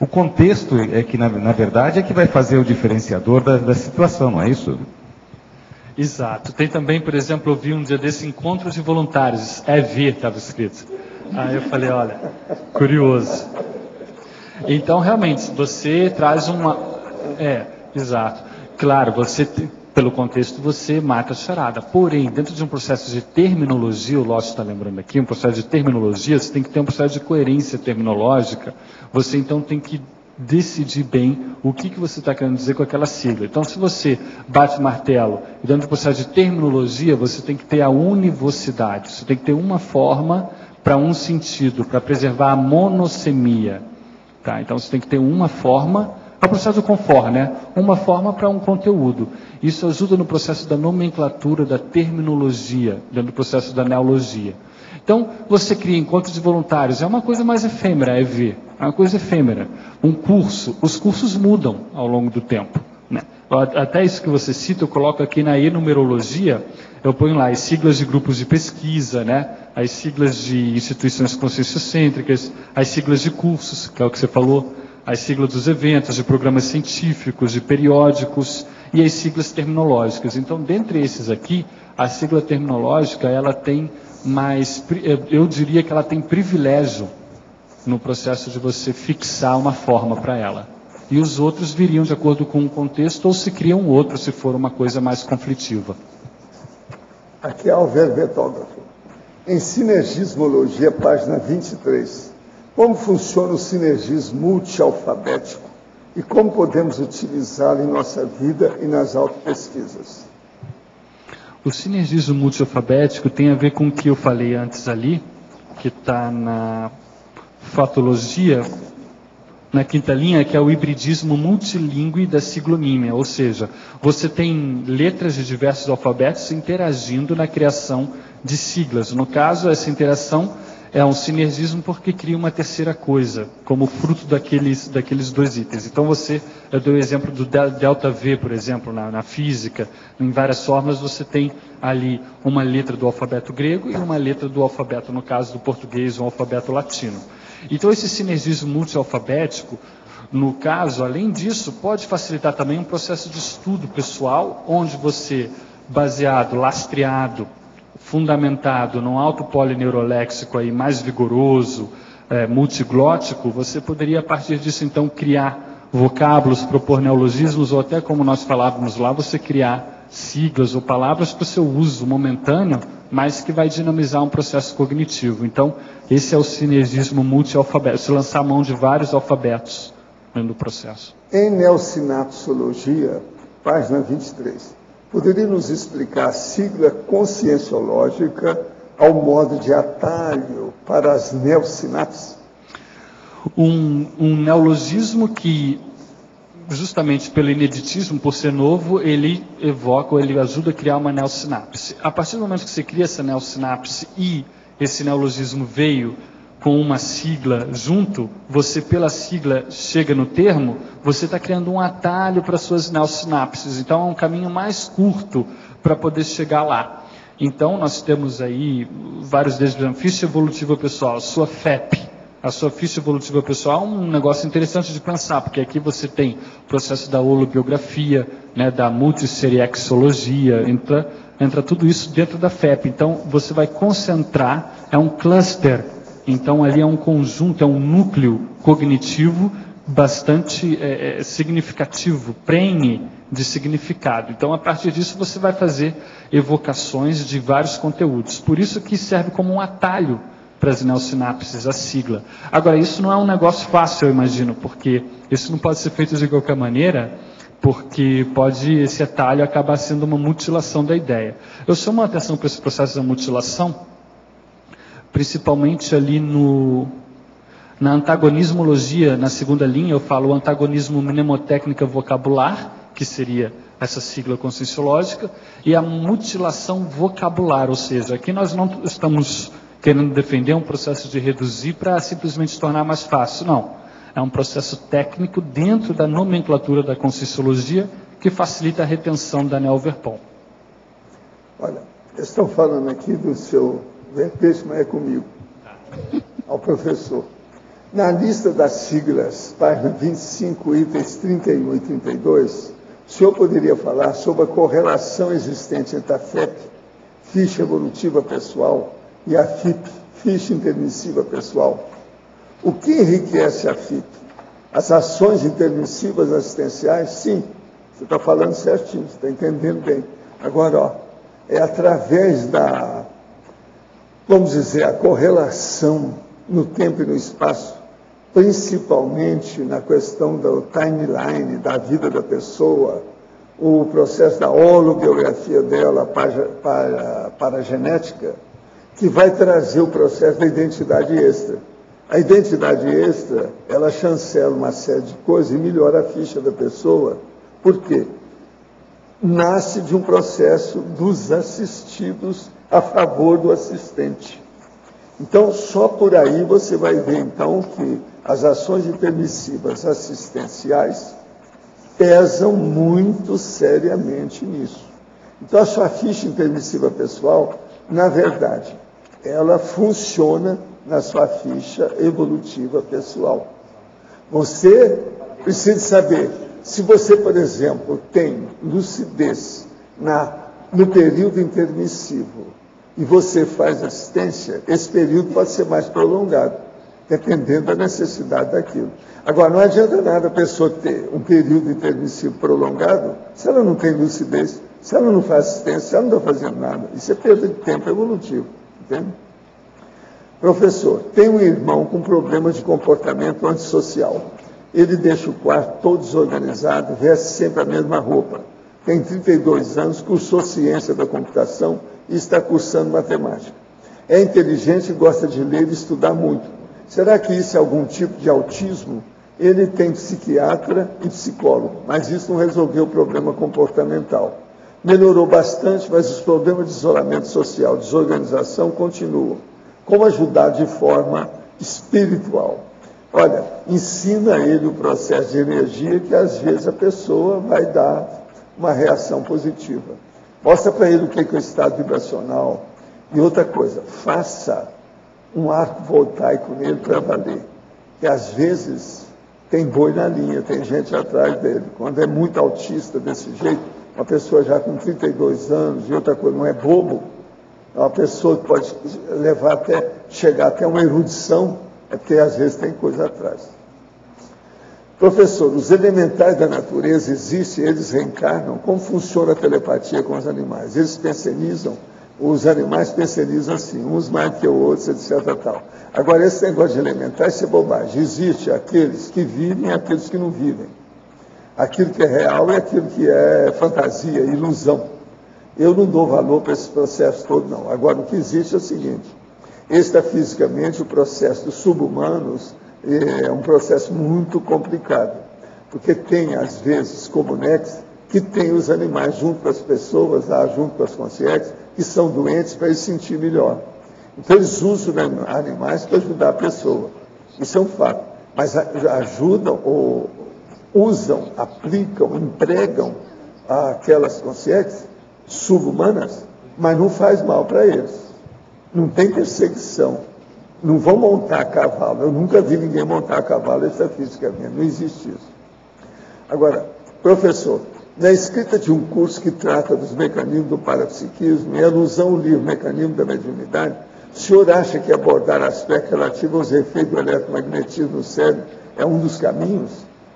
O contexto é que, na verdade, é que vai fazer o diferenciador da situação, não é isso? Exato. Tem também, por exemplo, eu vi um dia desse encontros de voluntários, EV estava escrito. Aí eu falei, olha, curioso. Então, realmente, você traz uma... exato. Claro, pelo contexto, você mata a charada. Porém, dentro de um processo de terminologia, o Lócio está lembrando aqui, um processo de terminologia, você tem que ter um processo de coerência terminológica. Você, então, tem que decidir bem o que você está querendo dizer com aquela sigla. Então, se você bate o martelo e dentro do processo de terminologia, você tem que ter a univocidade. Você tem que ter uma forma para um sentido, para preservar a monossemia. Tá? Então, você tem que ter uma forma... É o processo do confort, né? Uma forma para um conteúdo. Isso ajuda no processo da nomenclatura, da terminologia, dentro do processo da neologia. Então, você cria encontros de voluntários, é uma coisa mais efêmera, EV, é uma coisa efêmera. Um curso, os cursos mudam ao longo do tempo, né? Até isso que você cita, eu coloco aqui na enumerologia, eu ponho lá as siglas de grupos de pesquisa, né? As siglas de instituições conscienciocêntricas, as siglas de cursos, que é o que você falou, as siglas dos eventos, de programas científicos, de periódicos e as siglas terminológicas. Então, dentre esses aqui, a sigla terminológica, ela tem mais, eu diria que ela tem privilégio no processo de você fixar uma forma para ela. E os outros viriam de acordo com o contexto ou se criam outro, se for uma coisa mais conflitiva. Aqui é o verbetógrafo. Em Sinergismologia, página 23. Como funciona o sinergismo multialfabético e como podemos utilizá-lo em nossa vida e nas autopesquisas? O sinergismo multialfabético tem a ver com o que eu falei antes ali, que está na fatologia, na quinta linha, que é o hibridismo multilingüe da siglonímia, ou seja, você tem letras de diversos alfabetos interagindo na criação de siglas. No caso, essa interação é um sinergismo porque cria uma terceira coisa, como fruto daqueles dois itens. Então eu dei o exemplo do delta V, por exemplo, na física, em várias formas você tem ali uma letra do alfabeto grego e uma letra do alfabeto, no caso do português, um alfabeto latino. Então esse sinergismo multialfabético, no caso, além disso, pode facilitar também um processo de estudo pessoal, onde você, baseado, lastreado, fundamentado num alto polineuroléxico aí mais vigoroso, multiglótico, você poderia a partir disso então criar vocábulos, propor neologismos ou até como nós falávamos lá, você criar siglas ou palavras para o seu uso momentâneo, mas que vai dinamizar um processo cognitivo. Então, esse é o sinergismo multialfabético, se lançar a mão de vários alfabetos no processo. Em neosinapsologia, página 23. Poderia nos explicar a sigla conscienciológica ao modo de atalho para as neosinapses? Um neologismo que, justamente pelo ineditismo, por ser novo, ele evoca, ou ele ajuda a criar uma neosinapse. A partir do momento que você cria essa neosinapse e esse neologismo veio com uma sigla junto, você pela sigla chega no termo, você está criando um atalho para suas neosinapses. Então é um caminho mais curto para poder chegar lá. Então nós temos aí vários deles, por exemplo, ficha evolutiva pessoal, a sua FEP. A sua ficha evolutiva pessoal é um negócio interessante de pensar, porque aqui você tem o processo da holobiografia, né, da multisseriexologia, entra tudo isso dentro da FEP. Então você vai concentrar, é um cluster. Então, ali é um conjunto, é um núcleo cognitivo bastante significativo, prenhe de significado. Então, a partir disso, você vai fazer evocações de vários conteúdos. Por isso que serve como um atalho para as neosinapses, a sigla. Agora, isso não é um negócio fácil, eu imagino, porque isso não pode ser feito de qualquer maneira, porque esse atalho acabar sendo uma mutilação da ideia. Eu chamo a atenção para esse processo da mutilação, principalmente ali na antagonismologia, na segunda linha, eu falo o antagonismo mnemotécnica vocabular, que seria essa sigla conscienciológica, e a mutilação vocabular, ou seja, aqui nós não estamos querendo defender um processo de reduzir para simplesmente tornar mais fácil, não. É um processo técnico dentro da nomenclatura da conscienciologia que facilita a retenção da Neo-Verpon. Olha, estão falando aqui do seu... Peixe, mas é comigo. ao professor. Na lista das siglas, página 25, itens 31 e 32, o senhor poderia falar sobre a correlação existente entre a FEP, ficha evolutiva pessoal, e a FIP, ficha intermissiva pessoal? O que enriquece a FIP? As ações intermissivas assistenciais? Sim, você está falando certinho, você está entendendo bem. Agora, ó, é através da, vamos dizer, a correlação no tempo e no espaço, principalmente na questão do timeline, da vida da pessoa, o processo da holobiografia dela para a genética, que vai trazer o processo da identidade extra. A identidade extra, ela chancela uma série de coisas e melhora a ficha da pessoa. Por quê? Nasce de um processo dos assistidos a favor do assistente. Então, só por aí você vai ver, então, que as ações intermissivas assistenciais pesam muito seriamente nisso. Então, a sua ficha intermissiva pessoal, na verdade, ela funciona na sua ficha evolutiva pessoal. Você precisa saber, se você, por exemplo, tem lucidez no período intermissivo e você faz assistência, esse período pode ser mais prolongado, dependendo da necessidade daquilo. Agora, não adianta nada a pessoa ter um período intermissivo prolongado se ela não tem lucidez, se ela não faz assistência, se ela não está fazendo nada. Isso é perda de tempo evolutivo, entende? Professor, tem um irmão com problemas de comportamento antissocial. Ele deixa o quarto todo desorganizado, veste sempre a mesma roupa. Tem 32 anos, cursou ciência da computação e está cursando matemática. É inteligente e gosta de ler e estudar muito. Será que isso é algum tipo de autismo? Ele tem psiquiatra e psicólogo, mas isso não resolveu o problema comportamental. Melhorou bastante, mas os problemas de isolamento social, desorganização continuam. Como ajudar de forma espiritual? Olha, ensina a ele o processo de energia que às vezes a pessoa vai dar uma reação positiva. Mostra para ele o que é o estado vibracional. E outra coisa, faça um arco voltaico nele para valer. Que às vezes tem boi na linha, tem gente atrás dele. Quando é muito autista desse jeito, uma pessoa já com 32 anos, e outra coisa, não é bobo, é uma pessoa que pode chegar até uma erudição, é porque às vezes tem coisa atrás. Professor, os elementais da natureza existem, eles reencarnam. Como funciona a telepatia com os animais? Eles pensionizam, os animais pensionizam assim, uns mais que outros, etc. Tal. Agora, esse negócio de elementais, isso é bobagem. Existe aqueles que vivem e aqueles que não vivem. Aquilo que é real e aquilo que é fantasia, ilusão. Eu não dou valor para esse processo todo, não. Agora, o que existe é o seguinte: extrafisicamente, o processo dos subhumanos é um processo muito complicado, porque tem, às vezes, comunex que tem os animais junto com as pessoas, lá, junto com as consciências, que são doentes para eles sentir melhor. Então, eles usam animais para ajudar a pessoa. Isso é um fato. Mas ajudam, ou usam, aplicam, empregam aquelas consciências subhumanas, mas não faz mal para eles. Não tem perseguição. Não vão montar cavalo. Eu nunca vi ninguém montar cavalo extrafisicamente. Não existe isso. Agora, professor, na escrita de um curso que trata dos mecanismos do parapsiquismo, em alusão ao livro Mecanismo da Mediunidade, o senhor acha que abordar aspectos relativos aos efeitos do eletromagnetismo no cérebro é um dos caminhos?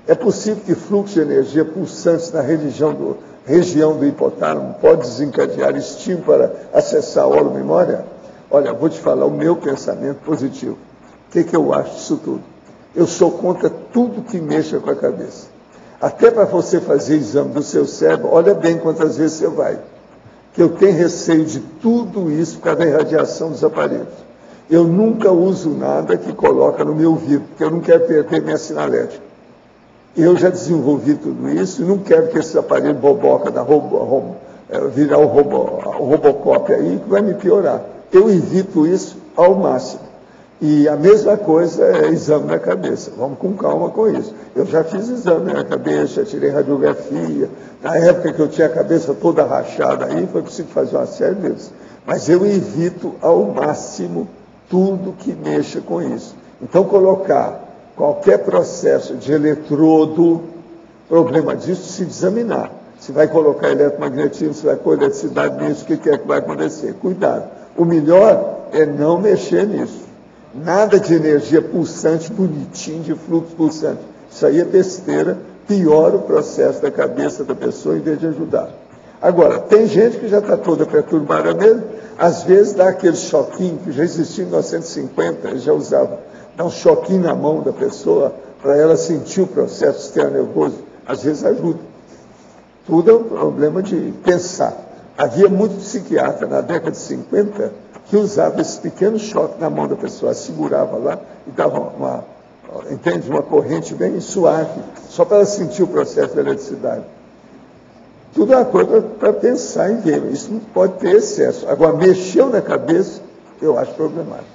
É possível que fluxo de energia pulsantes na região do hipotálamo pode desencadear estímulo para acessar a holomemória? Olha, vou te falar o meu pensamento positivo. O que eu acho disso tudo? Eu sou contra tudo que mexa com a cabeça. Até para você fazer exame do seu cérebro, olha bem quantas vezes você vai. Que eu tenho receio de tudo isso por causa da irradiação dos aparelhos. Eu nunca uso nada que coloca no meu ouvido, porque eu não quero perder minha sinalética. Eu já desenvolvi tudo isso e não quero que esse aparelho boboca virar o Robocop aí, que vai me piorar. Eu evito isso ao máximo. E a mesma coisa é exame na cabeça. Vamos com calma com isso. Eu já fiz exame na cabeça, tirei radiografia. Na época que eu tinha a cabeça toda rachada aí, foi preciso fazer uma série deles. Mas eu evito ao máximo tudo que mexa com isso. Então, colocar qualquer processo de eletrodo, problema disso, se examinar. Se vai colocar eletromagnetismo, se vai pôr eletricidade nisso, o que é que vai acontecer? Cuidado. O melhor é não mexer nisso. Nada de energia pulsante, bonitinho, de fluxo pulsante. Isso aí é besteira, piora o processo da cabeça da pessoa em vez de ajudar. Agora, tem gente que já está toda perturbada mesmo, às vezes dá aquele choquinho, que já existia em 1950, eles já usavam, dá um choquinho na mão da pessoa, para ela sentir o processo de sistema nervoso, às vezes ajuda. Tudo é um problema de pensar. Havia muito psiquiatra na década de 50 que usava esse pequeno choque na mão da pessoa, segurava lá e dava uma corrente bem suave, só para ela sentir o processo da eletricidade. Tudo é uma coisa para pensar e ver. Isso não pode ter excesso. Agora, mexeu na cabeça, eu acho problemático.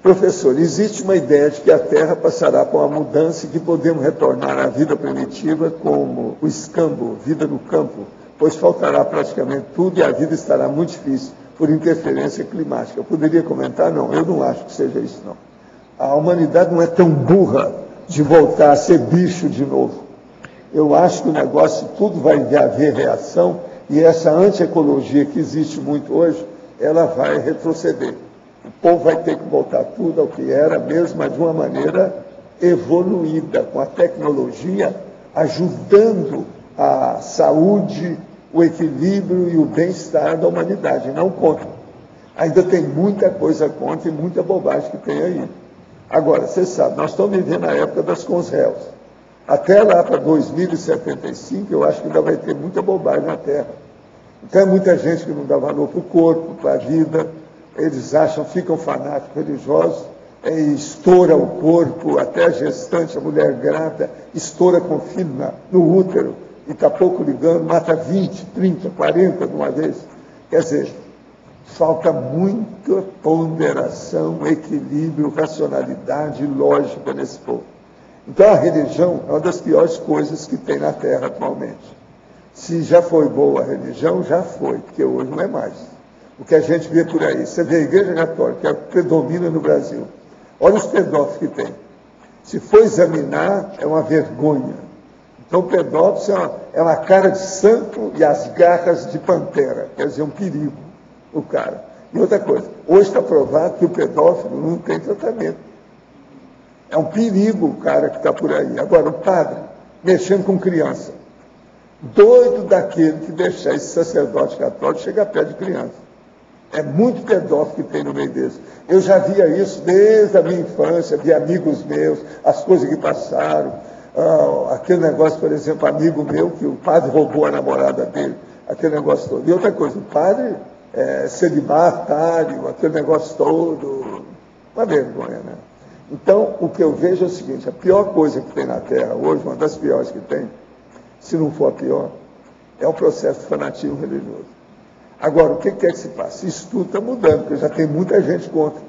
Professor, existe uma ideia de que a Terra passará por uma mudança e que podemos retornar à vida primitiva como o escambo, vida no campo, pois faltará praticamente tudo e a vida estará muito difícil por interferência climática. Eu poderia comentar? Não, eu não acho que seja isso, não. A humanidade não é tão burra de voltar a ser bicho de novo. Eu acho que o negócio, tudo vai haver reação, e essa anti-ecologia que existe muito hoje, ela vai retroceder. O povo vai ter que voltar tudo ao que era mesmo, mas de uma maneira evoluída, com a tecnologia ajudando a saúde, o equilíbrio e o bem-estar da humanidade, não contra. Ainda tem muita coisa contra e muita bobagem que tem aí. Agora, você sabe, nós estamos vivendo a época das consréus. Até lá para 2075, eu acho que ainda vai ter muita bobagem na Terra. Então, é muita gente que não dá valor para o corpo, para a vida. Eles acham, ficam fanáticos religiosos, estoura o corpo, até a gestante, a mulher grávida, estoura com o filho no útero, e está pouco ligando, mata 20, 30, 40 de uma vez. Quer dizer, falta muita ponderação, equilíbrio, racionalidade e lógica nesse povo. Então, a religião é uma das piores coisas que tem na Terra atualmente. Se já foi boa a religião, já foi, porque hoje não é mais. O que a gente vê por aí, você vê a Igreja Católica, que é a que predomina no Brasil. Olha os pedófilos que tem. Se for examinar, é uma vergonha. Então, o pedófilo é uma cara de santo e as garras de pantera, quer dizer, um perigo, o cara. E outra coisa, hoje está provado que o pedófilo não tem tratamento. É um perigo o cara que está por aí. Agora, o padre, mexendo com criança, doido daquele que deixar esse sacerdote católico chegar perto de criança. É muito pedófilo que tem no meio deles. Eu já via isso desde a minha infância, de amigos meus, as coisas que passaram. Aquele negócio, por exemplo, amigo meu, que o padre roubou a namorada dele, aquele negócio todo. E outra coisa, o padre celibatário, aquele negócio todo, uma vergonha, né? Então, o que eu vejo é o seguinte, a pior coisa que tem na Terra hoje, uma das piores que tem, se não for a pior, é o processo de fanatismo religioso. Agora, o que quer que se passe? Isso tudo está mudando, porque já tem muita gente contra.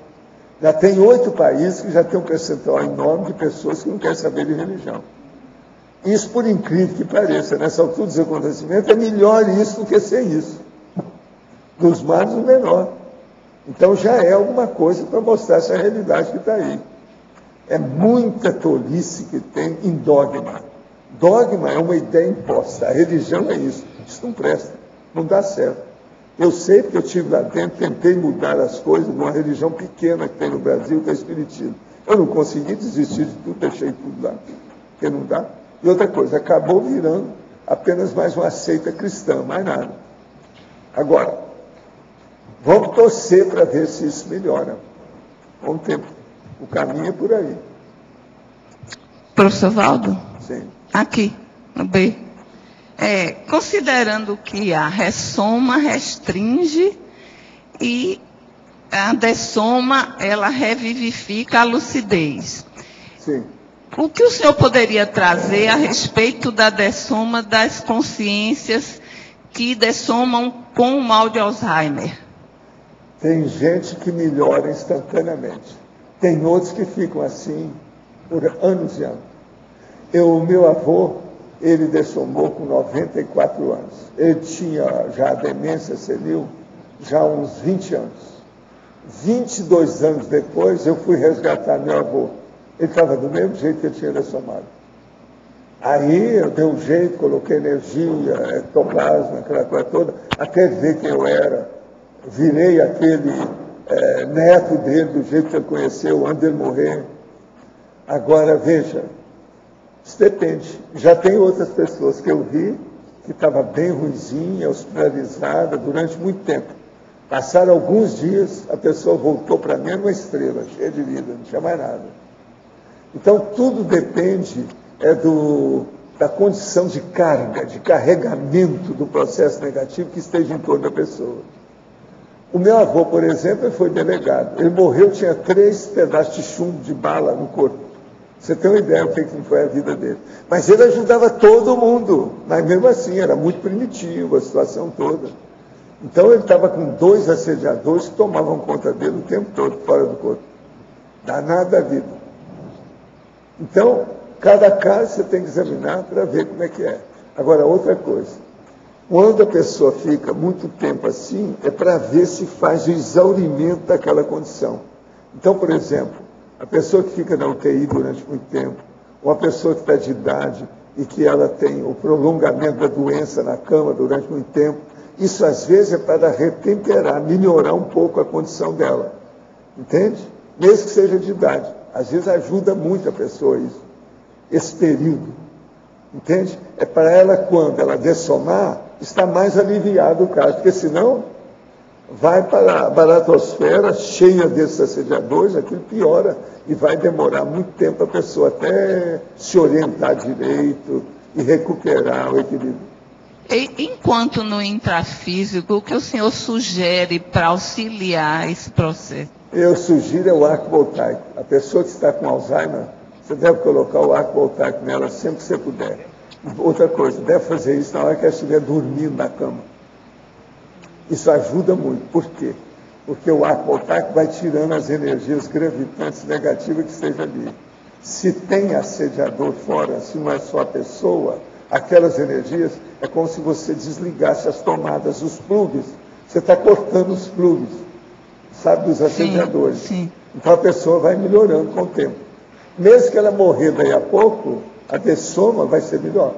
Já tem 8 países que já tem um percentual enorme de pessoas que não querem saber de religião. Isso, por incrível que pareça, nessa altura dos acontecimentos, é melhor isso do que sem isso. Dos males, o menor. Então, já é alguma coisa para mostrar essa realidade que está aí. É muita tolice que tem em dogma. Dogma é uma ideia imposta. A religião é isso. Isso não presta. Não dá certo. Eu sei porque eu estive lá dentro, tentei mudar as coisas numa religião pequena que tem no Brasil, que é o Espiritismo. Eu não consegui desistir de tudo, deixei tudo lá, porque não dá. E outra coisa, acabou virando apenas mais uma seita cristã, mais nada. Agora, vamos torcer para ver se isso melhora. Vamos ter, o caminho é por aí. Professor Valdo? Sim. Aqui, no B. Considerando que a ressoma restringe e a dessoma, ela revivifica a lucidez. Sim. O que o senhor poderia trazer a respeito da dessoma das consciências que dessomam com o mal de Alzheimer? Tem gente que melhora instantaneamente. Tem outros que ficam assim por anos e anos. O meu avô, ele dessomou com 94 anos. Ele tinha já a demência senil já há uns 20 anos. 22 anos depois, eu fui resgatar meu avô. Ele estava do mesmo jeito que eu tinha dessomado. Aí eu dei um jeito, coloquei energia, ectoplasma, aquela coisa toda, até ver quem eu era. Virei aquele neto dele, do jeito que ele conheceu, antes dele morrer. Agora, veja, isso depende. Já tem outras pessoas que eu vi que estava bem ruinzinha, hospitalizada durante muito tempo. Passaram alguns dias, a pessoa voltou para mim uma estrela, cheia de vida, não tinha mais nada. Então, tudo depende da condição de carga, de carregamento do processo negativo que esteja em torno da pessoa. O meu avô, por exemplo, ele foi delegado. Ele morreu, tinha 3 pedaços de chumbo de bala no corpo. Você tem uma ideia do que não foi a vida dele. Mas ele ajudava todo mundo, mas mesmo assim, era muito primitivo a situação toda. Então ele estava com 2 assediadores que tomavam conta dele o tempo todo, fora do corpo. Danada a vida. Então, cada caso você tem que examinar para ver como é que é. Agora, outra coisa. Quando a pessoa fica muito tempo assim, é para ver se faz o exaurimento daquela condição. Então, por exemplo, a pessoa que fica na UTI durante muito tempo, ou a pessoa que está de idade e que ela tem o prolongamento da doença na cama durante muito tempo, isso às vezes é para retemperar, melhorar um pouco a condição dela. Entende? Mesmo que seja de idade. Às vezes ajuda muito a pessoa isso, esse período. Entende? É para ela, quando ela dessomar, estar mais aliviado o caso, porque senão vai para a baratosfera cheia desses assediadores, aquilo piora e vai demorar muito tempo a pessoa até se orientar direito e recuperar o equilíbrio. Enquanto no intrafísico, o que o senhor sugere para auxiliar esse processo? Eu sugiro o arco voltaico. A pessoa que está com Alzheimer, você deve colocar o arco voltaico nela sempre que você puder. Outra coisa, deve fazer isso na hora que ela estiver dormindo na cama. Isso ajuda muito. Por quê? Porque o arco voltaico vai tirando as energias gravitantes negativas que estejam ali. Se tem assediador fora, se não é só a pessoa, aquelas energias é como se você desligasse as tomadas, os plugs. Você está cortando os plugs, sabe, dos assediadores. Sim. Então a pessoa vai melhorando com o tempo. Mesmo que ela morrer daí a pouco, a dessoma vai ser melhor.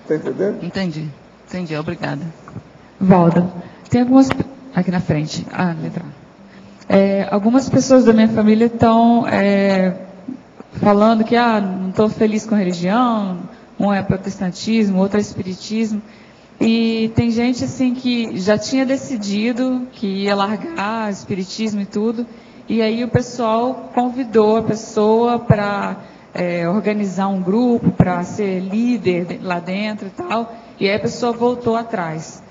Está entendendo? Entendi. Obrigada. Valda, tem algumas... Aqui na frente. Letra A. Algumas pessoas da minha família estão falando que não estou feliz com a religião, um é protestantismo, outro é espiritismo. E tem gente assim que já tinha decidido que ia largar espiritismo e tudo, e aí o pessoal convidou a pessoa para organizar um grupo, para ser líder lá dentro e tal, e aí a pessoa voltou atrás.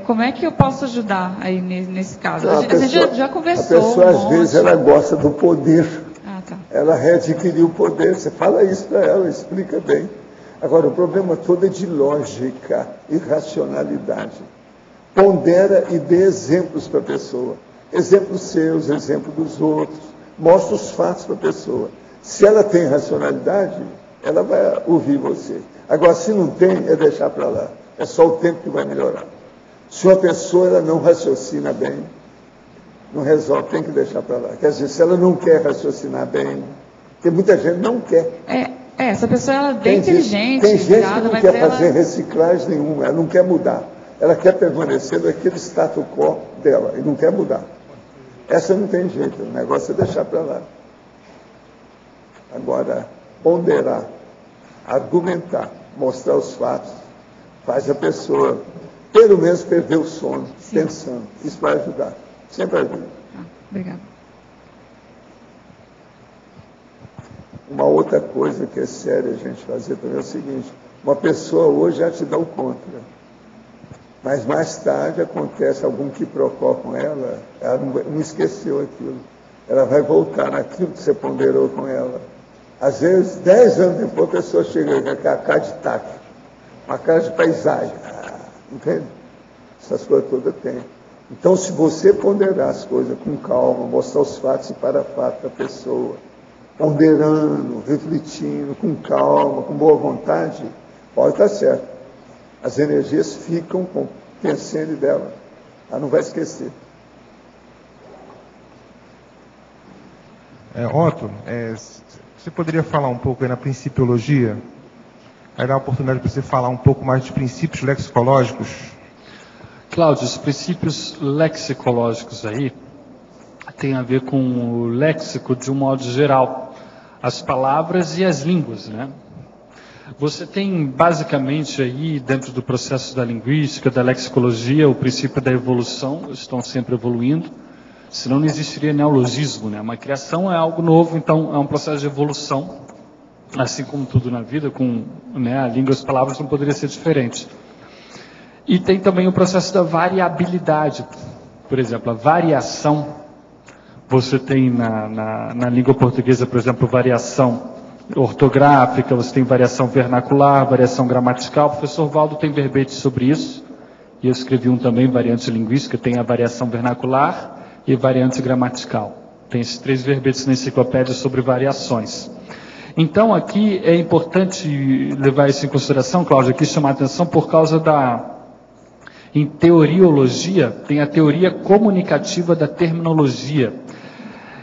Como é que eu posso ajudar aí nesse caso? Não, a gente já conversou. A pessoa às vezes ela gosta do poder. Tá. Ela readquiriu o poder. Você fala isso para ela, explica bem. Agora, o problema todo é de lógica e racionalidade. Pondera e dê exemplos para a pessoa. Exemplos seus, exemplos dos outros. Mostra os fatos para a pessoa. Se ela tem racionalidade, ela vai ouvir você. Agora, se não tem, é deixar para lá. É só o tempo que vai melhorar. Se uma pessoa ela não raciocina bem, não resolve, tem que deixar para lá. Quer dizer, se ela não quer raciocinar bem, porque muita gente não quer. Essa pessoa ela é bem inteligente. Tem gente que não quer fazer reciclagem nenhuma, ela não quer mudar. Ela quer permanecer naquele status quo dela e não quer mudar. Essa não tem jeito, o negócio é deixar para lá. Agora, ponderar, argumentar, mostrar os fatos, faz a pessoa, pelo menos, perder o sono, pensando. Isso vai ajudar. Sempre ajuda. Obrigada. Uma outra coisa que é séria a gente fazer também é o seguinte: uma pessoa hoje já te dá o contra, mas mais tarde acontece algum quiprocó com ela não esqueceu aquilo. Ela vai voltar naquilo que você ponderou com ela. Às vezes, 10 anos depois, a pessoa chega com a cara de taque, uma cara de paisagem. Entende? Essas coisas todas tem. Então, se você ponderar as coisas com calma, mostrar os fatos e para-fatos da pessoa, ponderando, refletindo, com calma, com boa vontade, pode estar certo. As energias ficam pensando dela. Ela não vai esquecer. Otto, você poderia falar um pouco aí na principiologia? Vai dar a oportunidade para você falar um pouco mais de princípios lexicológicos? Cláudio, os princípios lexicológicos aí tem a ver com o léxico de um modo geral, as palavras e as línguas, né? Você tem basicamente aí, dentro do processo da linguística, da lexicologia, o princípio da evolução, estão sempre evoluindo, senão não existiria neologismo, né? Uma criação é algo novo, então é um processo de evolução, assim como tudo na vida, com, né, a língua e as palavras não poderia ser diferente. E tem também o processo da variabilidade. Por exemplo, a variação, você tem na língua portuguesa, por exemplo, variação ortográfica, você tem variação vernacular, variação gramatical. O professor Valdo tem verbete sobre isso, e eu escrevi um também, variante linguística, tem a variação vernacular e variante gramatical. Tem esses 3 verbetes na enciclopédia sobre variações. Então, aqui é importante levar isso em consideração, Cláudio, aqui chamar a atenção por causa em teoriologia, tem a teoria comunicativa da terminologia.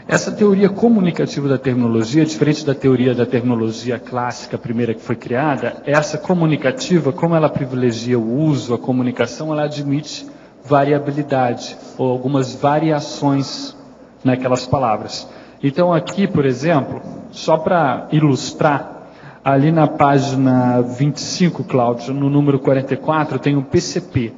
Essa teoria comunicativa da terminologia, diferente da teoria da terminologia clássica, a primeira que foi criada, essa comunicativa, como ela privilegia o uso, a comunicação, ela admite variabilidade, ou algumas variações naquelas palavras. Então aqui, por exemplo, só para ilustrar, ali na página 25, Cláudio, no número 44, tem um PCP.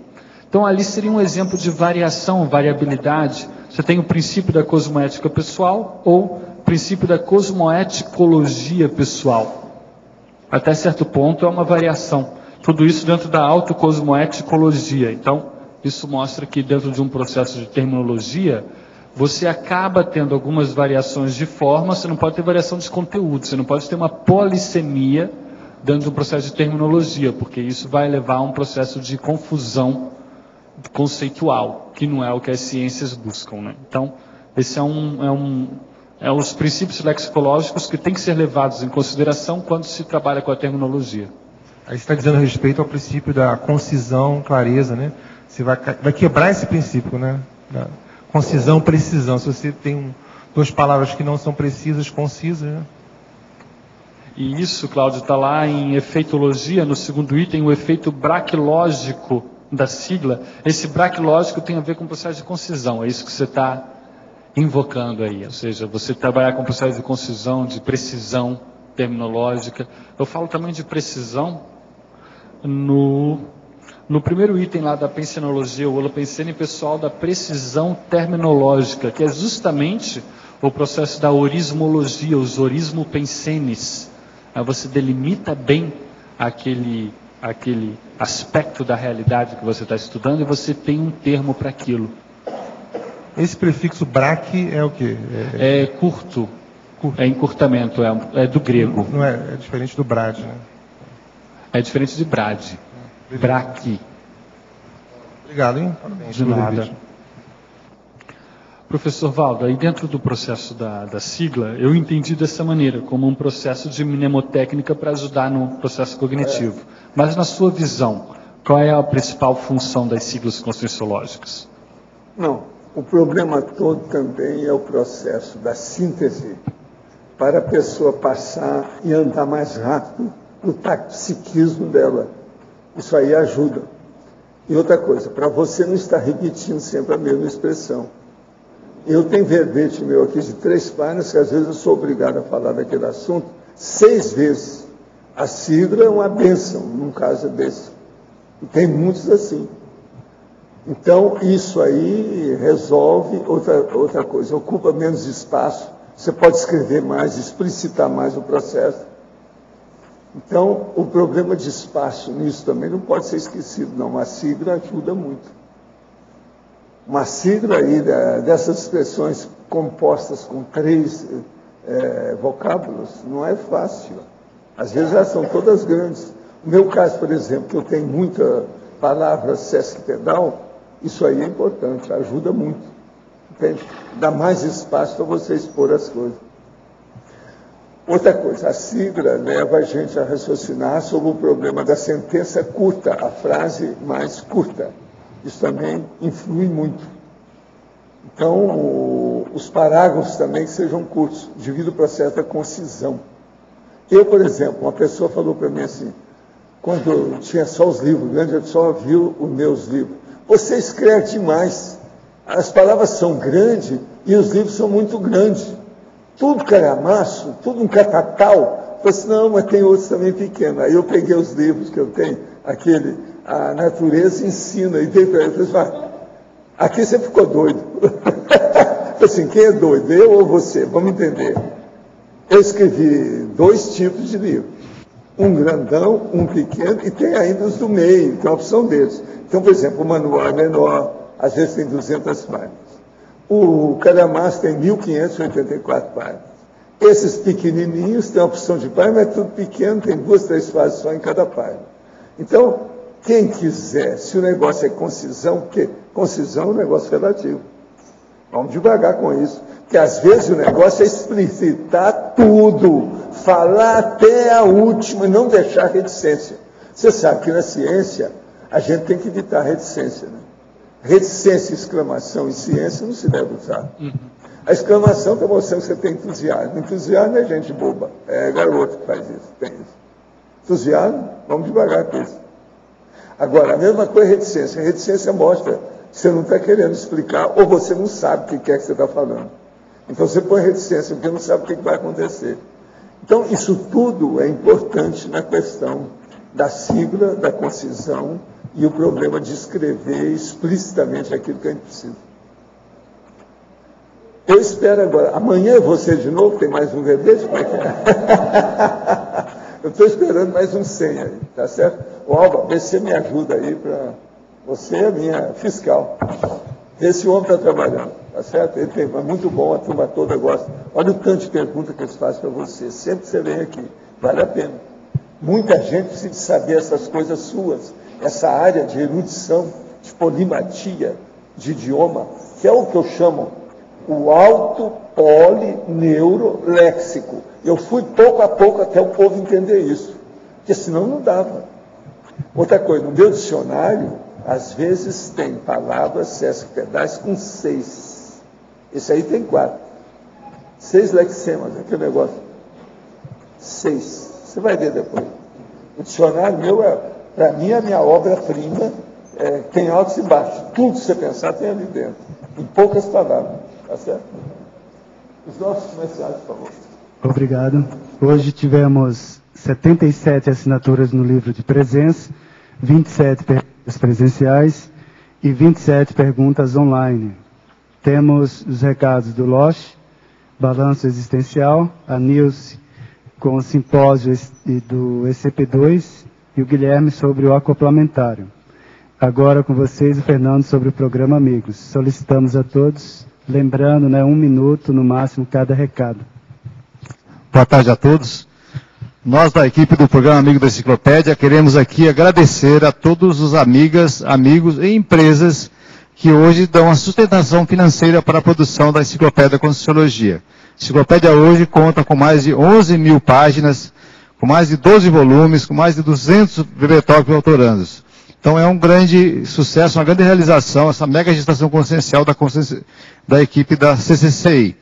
Então ali seria um exemplo de variação, variabilidade. Você tem o princípio da cosmoética pessoal ou princípio da cosmoeticologia pessoal. Até certo ponto é uma variação. Tudo isso dentro da autocosmoeticologia. Então, isso mostra que dentro de um processo de terminologia, você acaba tendo algumas variações de forma, você não pode ter variação de conteúdo, você não pode ter uma polissemia dentro de um processo de terminologia, porque isso vai levar a um processo de confusão conceitual, que não é o que as ciências buscam, né? Então, esse é os princípios lexicológicos que têm que ser levados em consideração quando se trabalha com a terminologia. Aí você está dizendo a respeito ao princípio da concisão, clareza, né? Você vai quebrar esse princípio, né? Da concisão, precisão. Se você tem 2 palavras que não são precisas, concisas, né? E isso, Cláudio, está lá em efeitologia, no segundo item, o efeito braquilógico da sigla. Esse braquilógico tem a ver com o processo de concisão, é isso que você está invocando aí, ou seja, você trabalhar com o processo de concisão, de precisão terminológica. Eu falo também de precisão no primeiro item lá da pensenologia, o holopensene pessoal da precisão terminológica, que é justamente o processo da orismologia, os orismopensenes. Aí você delimita bem aquele aspecto da realidade que você está estudando e você tem um termo para aquilo. Esse prefixo braque é o quê? É curto. É encurtamento, é do grego. Não é diferente do brade, né? É diferente de brade. Braque. Obrigado, hein? Parabéns. De nada. Professor Valdo, aí dentro do processo da sigla, eu entendi dessa maneira, como um processo de mnemotécnica para ajudar no processo cognitivo. Mas na sua visão, qual é a principal função das siglas conscienciológicas? Não, o problema todo também é o processo da síntese para a pessoa passar e andar mais rápido no psiquismo dela. Isso aí ajuda. E outra coisa, para você não estar repetindo sempre a mesma expressão. Eu tenho verbete meu aqui de 3 páginas, que às vezes eu sou obrigado a falar daquele assunto 6 vezes. A sigla é uma bênção, num caso desse. E tem muitos assim. Então, isso aí resolve outra coisa. Ocupa menos espaço, você pode escrever mais, explicitar mais o processo. Então, o problema de espaço nisso também não pode ser esquecido, não. A sigla ajuda muito. Uma sigla aí dessas expressões compostas com 3 vocábulos não é fácil. Às vezes elas são todas grandes. No meu caso, por exemplo, que eu tenho muita palavra sesquipedal, isso aí é importante, ajuda muito. Entende? Dá mais espaço para você expor as coisas. Outra coisa, a sigla leva a gente a raciocinar sobre o problema da sentença curta, a frase mais curta. Isso também influi muito. Então, os parágrafos também que sejam curtos, devido para certa concisão. Eu, por exemplo, uma pessoa falou para mim assim, quando tinha só os livros grandes, eu só viu os meus livros. Você escreve demais. As palavras são grandes e os livros são muito grandes. Tudo calhamaço, tudo um catatal. Eu falei, não, mas tem outros também pequenos. Aí eu peguei os livros que eu tenho, aquele, A Natureza Ensina, e dei para ele. Eu falei, aqui você ficou doido. Assim, quem é doido? Eu ou você? Vamos entender. Eu escrevi 2 tipos de livro. Um grandão, um pequeno, e tem ainda os do meio, que é a opção deles. Então, por exemplo, o manual é menor, às vezes tem 200 páginas. O calhamaço tem 1.584 páginas. Esses pequenininhos têm a opção de página, mas é tudo pequeno, tem 2, 3 frases só em cada página. Então, quem quiser, se o negócio é concisão, porque concisão é um negócio relativo. Vamos devagar com isso. Porque às vezes o negócio é explicitar tudo, falar até a última e não deixar reticência. Você sabe que na ciência a gente tem que evitar reticência, né? Reticência e exclamação em ciência não se deve usar. A exclamação está mostrando que você tem entusiasmo. Entusiasmo é gente boba, é garoto que faz isso, tem isso. Entusiasmo, vamos devagar com isso. Agora, a mesma coisa é reticência. A reticência mostra que você não está querendo explicar ou você não sabe o que é que você está falando. Então você põe reticência porque não sabe o que vai acontecer. Então isso tudo é importante na questão da sigla, da concisão e o problema de escrever explicitamente aquilo que a gente precisa. Eu espero agora, amanhã eu vou ser de novo, tem mais um verbete, como é que é? Eu estou esperando mais um 100 aí, tá certo? Ô Alba, vê se você me ajuda aí para... Você é a minha fiscal. Esse homem está trabalhando, tá certo? Ele tem, é muito bom, a turma toda gosta. Olha o tanto de perguntas que eles fazem para você. Sempre que você vem aqui, vale a pena. Muita gente precisa saber essas coisas suas. Essa área de erudição, de polimatia, de idioma, que é o que eu chamo o alto polineuroléxico. Eu fui pouco a pouco até o povo entender isso, porque senão não dava. Outra coisa, no meu dicionário, às vezes tem palavras sesquipedais com 6. Esse aí tem 4. 6 lexemas, aquele negócio. 6. Você vai ver depois. O dicionário meu, para mim, a minha obra-prima tem altos e baixos. Tudo que você pensar tem ali dentro. Em poucas palavras. Tá certo? Os nossos comerciais, por favor. Obrigado. Hoje tivemos 77 assinaturas no livro de presença, 27 perguntas presenciais e 27 perguntas online. Temos os recados do LOSH, Balanço Existencial, a Nilce com o simpósio do ECP2 e o Guilherme sobre o acoplamentário. Agora com vocês o Fernando sobre o programa Amigos. Solicitamos a todos, lembrando, 1 minuto no máximo cada recado. Boa tarde a todos. Nós da equipe do programa Amigo da Enciclopédia queremos aqui agradecer a todos os amigas, amigos e empresas que hoje dão a sustentação financeira para a produção da Enciclopédia da Conscienciologia. A Enciclopédia hoje conta com mais de 11 mil páginas, com mais de 12 volumes, com mais de 200 bibliotecos autorandos. Então é um grande sucesso, uma grande realização, essa mega gestação consciencial da equipe da CCCI.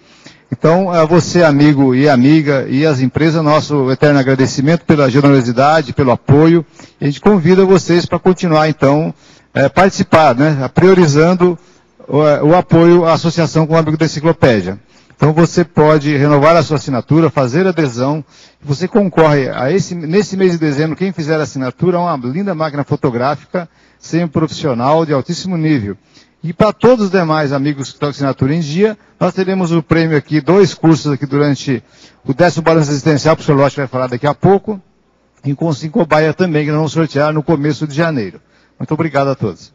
Então, a você, amigo e amiga, e as empresas, nosso eterno agradecimento pela generosidade, pelo apoio. E a gente convida vocês para continuar, então, participar, priorizando o apoio à associação com o Amigo da Enciclopédia. Então, você pode renovar a sua assinatura, fazer adesão. Você concorre nesse mês de dezembro, quem fizer a assinatura, a uma linda máquina fotográfica, semi-profissional, de altíssimo nível. E para todos os demais amigos que estão com assinatura em dia, nós teremos o prêmio aqui, 2 cursos aqui durante o 10º Balanço Existencial, que o Sr. Lotti vai falar daqui a pouco, e com o 5 Baia também, que nós vamos sortear no começo de janeiro. Muito obrigado a todos.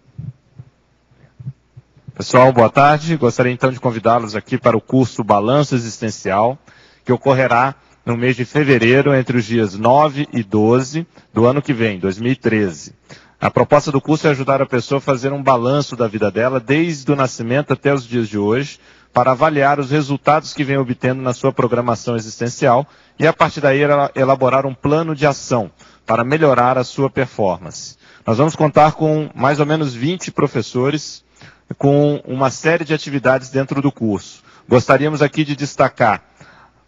Pessoal, boa tarde. Gostaria então de convidá-los aqui para o curso Balanço Existencial, que ocorrerá no mês de fevereiro, entre os dias 9 e 12 do ano que vem, 2013. A proposta do curso é ajudar a pessoa a fazer um balanço da vida dela, desde o nascimento até os dias de hoje, para avaliar os resultados que vem obtendo na sua programação existencial e, a partir daí, elaborar um plano de ação para melhorar a sua performance. Nós vamos contar com mais ou menos 20 professores com uma série de atividades dentro do curso. Gostaríamos aqui de destacar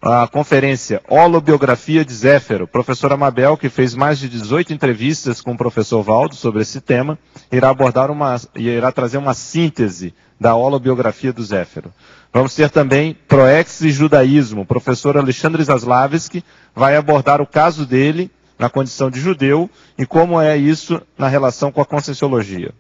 a conferência Holobiografia de Zéfiro. Professora Mabel, que fez mais de 18 entrevistas com o professor Valdo sobre esse tema, irá trazer uma síntese da holobiografia do Zéfiro. Vamos ter também Proex e Judaísmo. O professor Alexandre Zaslavski vai abordar o caso dele na condição de judeu e como é isso na relação com a Conscienciologia.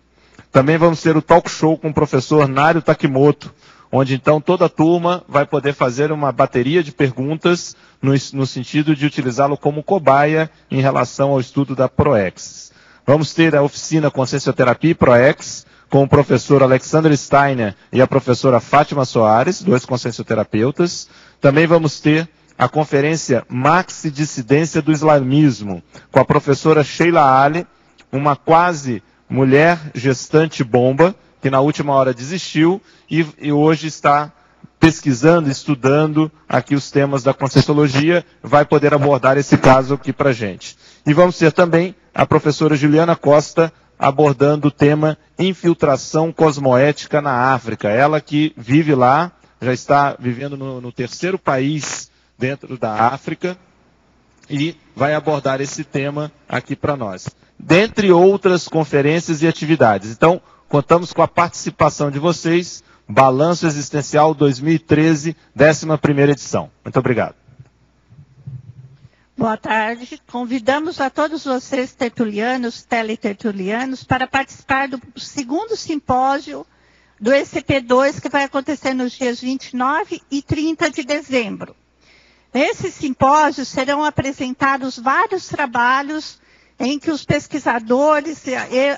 Também vamos ter o talk show com o professor Nário Takimoto, onde então toda a turma vai poder fazer uma bateria de perguntas no sentido de utilizá-lo como cobaia em relação ao estudo da Proex. Vamos ter a oficina Consciencioterapia e Proex, com o professor Alexander Steiner e a professora Fátima Soares, 2 consciencioterapeutas. Também vamos ter a conferência Maxi Dissidência do Islamismo, com a professora Sheila Ali, uma quase mulher gestante bomba, que na última hora desistiu e hoje está pesquisando, estudando aqui os temas da Conscienciologia, vai poder abordar esse caso aqui para a gente. E vamos ter também a professora Juliana Costa abordando o tema infiltração cosmoética na África. Ela que vive lá, já está vivendo no terceiro país dentro da África e vai abordar esse tema aqui para nós. Dentre outras conferências e atividades. Então, contamos com a participação de vocês. Balanço Existencial 2013, 11ª edição. Muito obrigado. Boa tarde. Convidamos a todos vocês tertulianos, teletertulianos, para participar do segundo simpósio do ECP2, que vai acontecer nos dias 29 e 30 de dezembro. Nesse simpósio serão apresentados vários trabalhos em que os pesquisadores,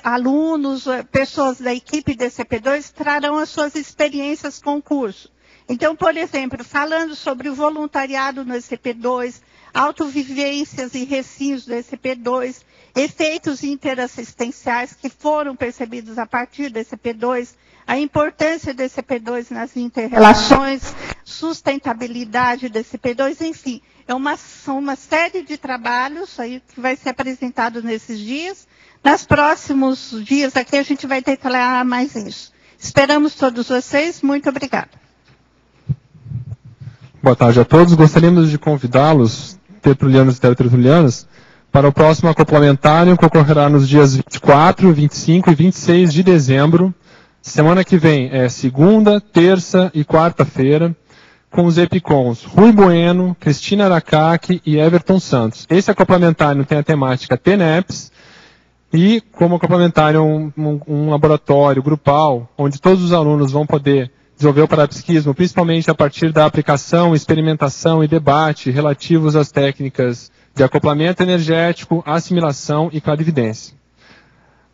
alunos, pessoas da equipe do ECP2 trarão as suas experiências com o curso. Então, por exemplo, falando sobre o voluntariado no ECP2, autovivências e recinhos do ECP2, efeitos interassistenciais que foram percebidos a partir do ECP2, a importância do ECP2 nas inter-relações, sustentabilidade do ECP2, enfim, são uma série de trabalhos aí que vai ser apresentado nesses dias. Nos próximos dias aqui a gente vai detalhar mais isso. Esperamos todos vocês. Muito obrigada. Boa tarde a todos. Gostaríamos de convidá-los, tertulianos e teletertulianas, para o próximo acoplamentário que ocorrerá nos dias 24, 25 e 26 de dezembro. Semana que vem é segunda, terça e quarta-feira, com os EPICONs Rui Bueno, Cristina Aracaki e Everton Santos. Esse acoplamentário tem a temática TENEPS e, como acoplamentário, um laboratório grupal, onde todos os alunos vão poder desenvolver o parapsiquismo, principalmente a partir da aplicação, experimentação e debate relativos às técnicas de acoplamento energético, assimilação e clarividência.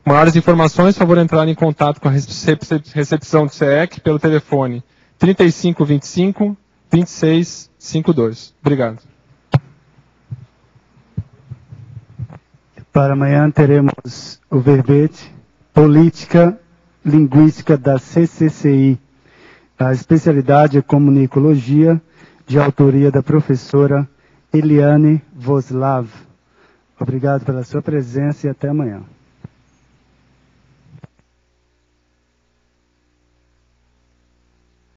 Maiores informações, favor entrar em contato com a recepção do CEEC pelo telefone 3525 2652. Obrigado. Para amanhã teremos o verbete Política Linguística da CCCI. A especialidade é Comunicologia, de autoria da professora Eliane Voslav. Obrigado pela sua presença e até amanhã.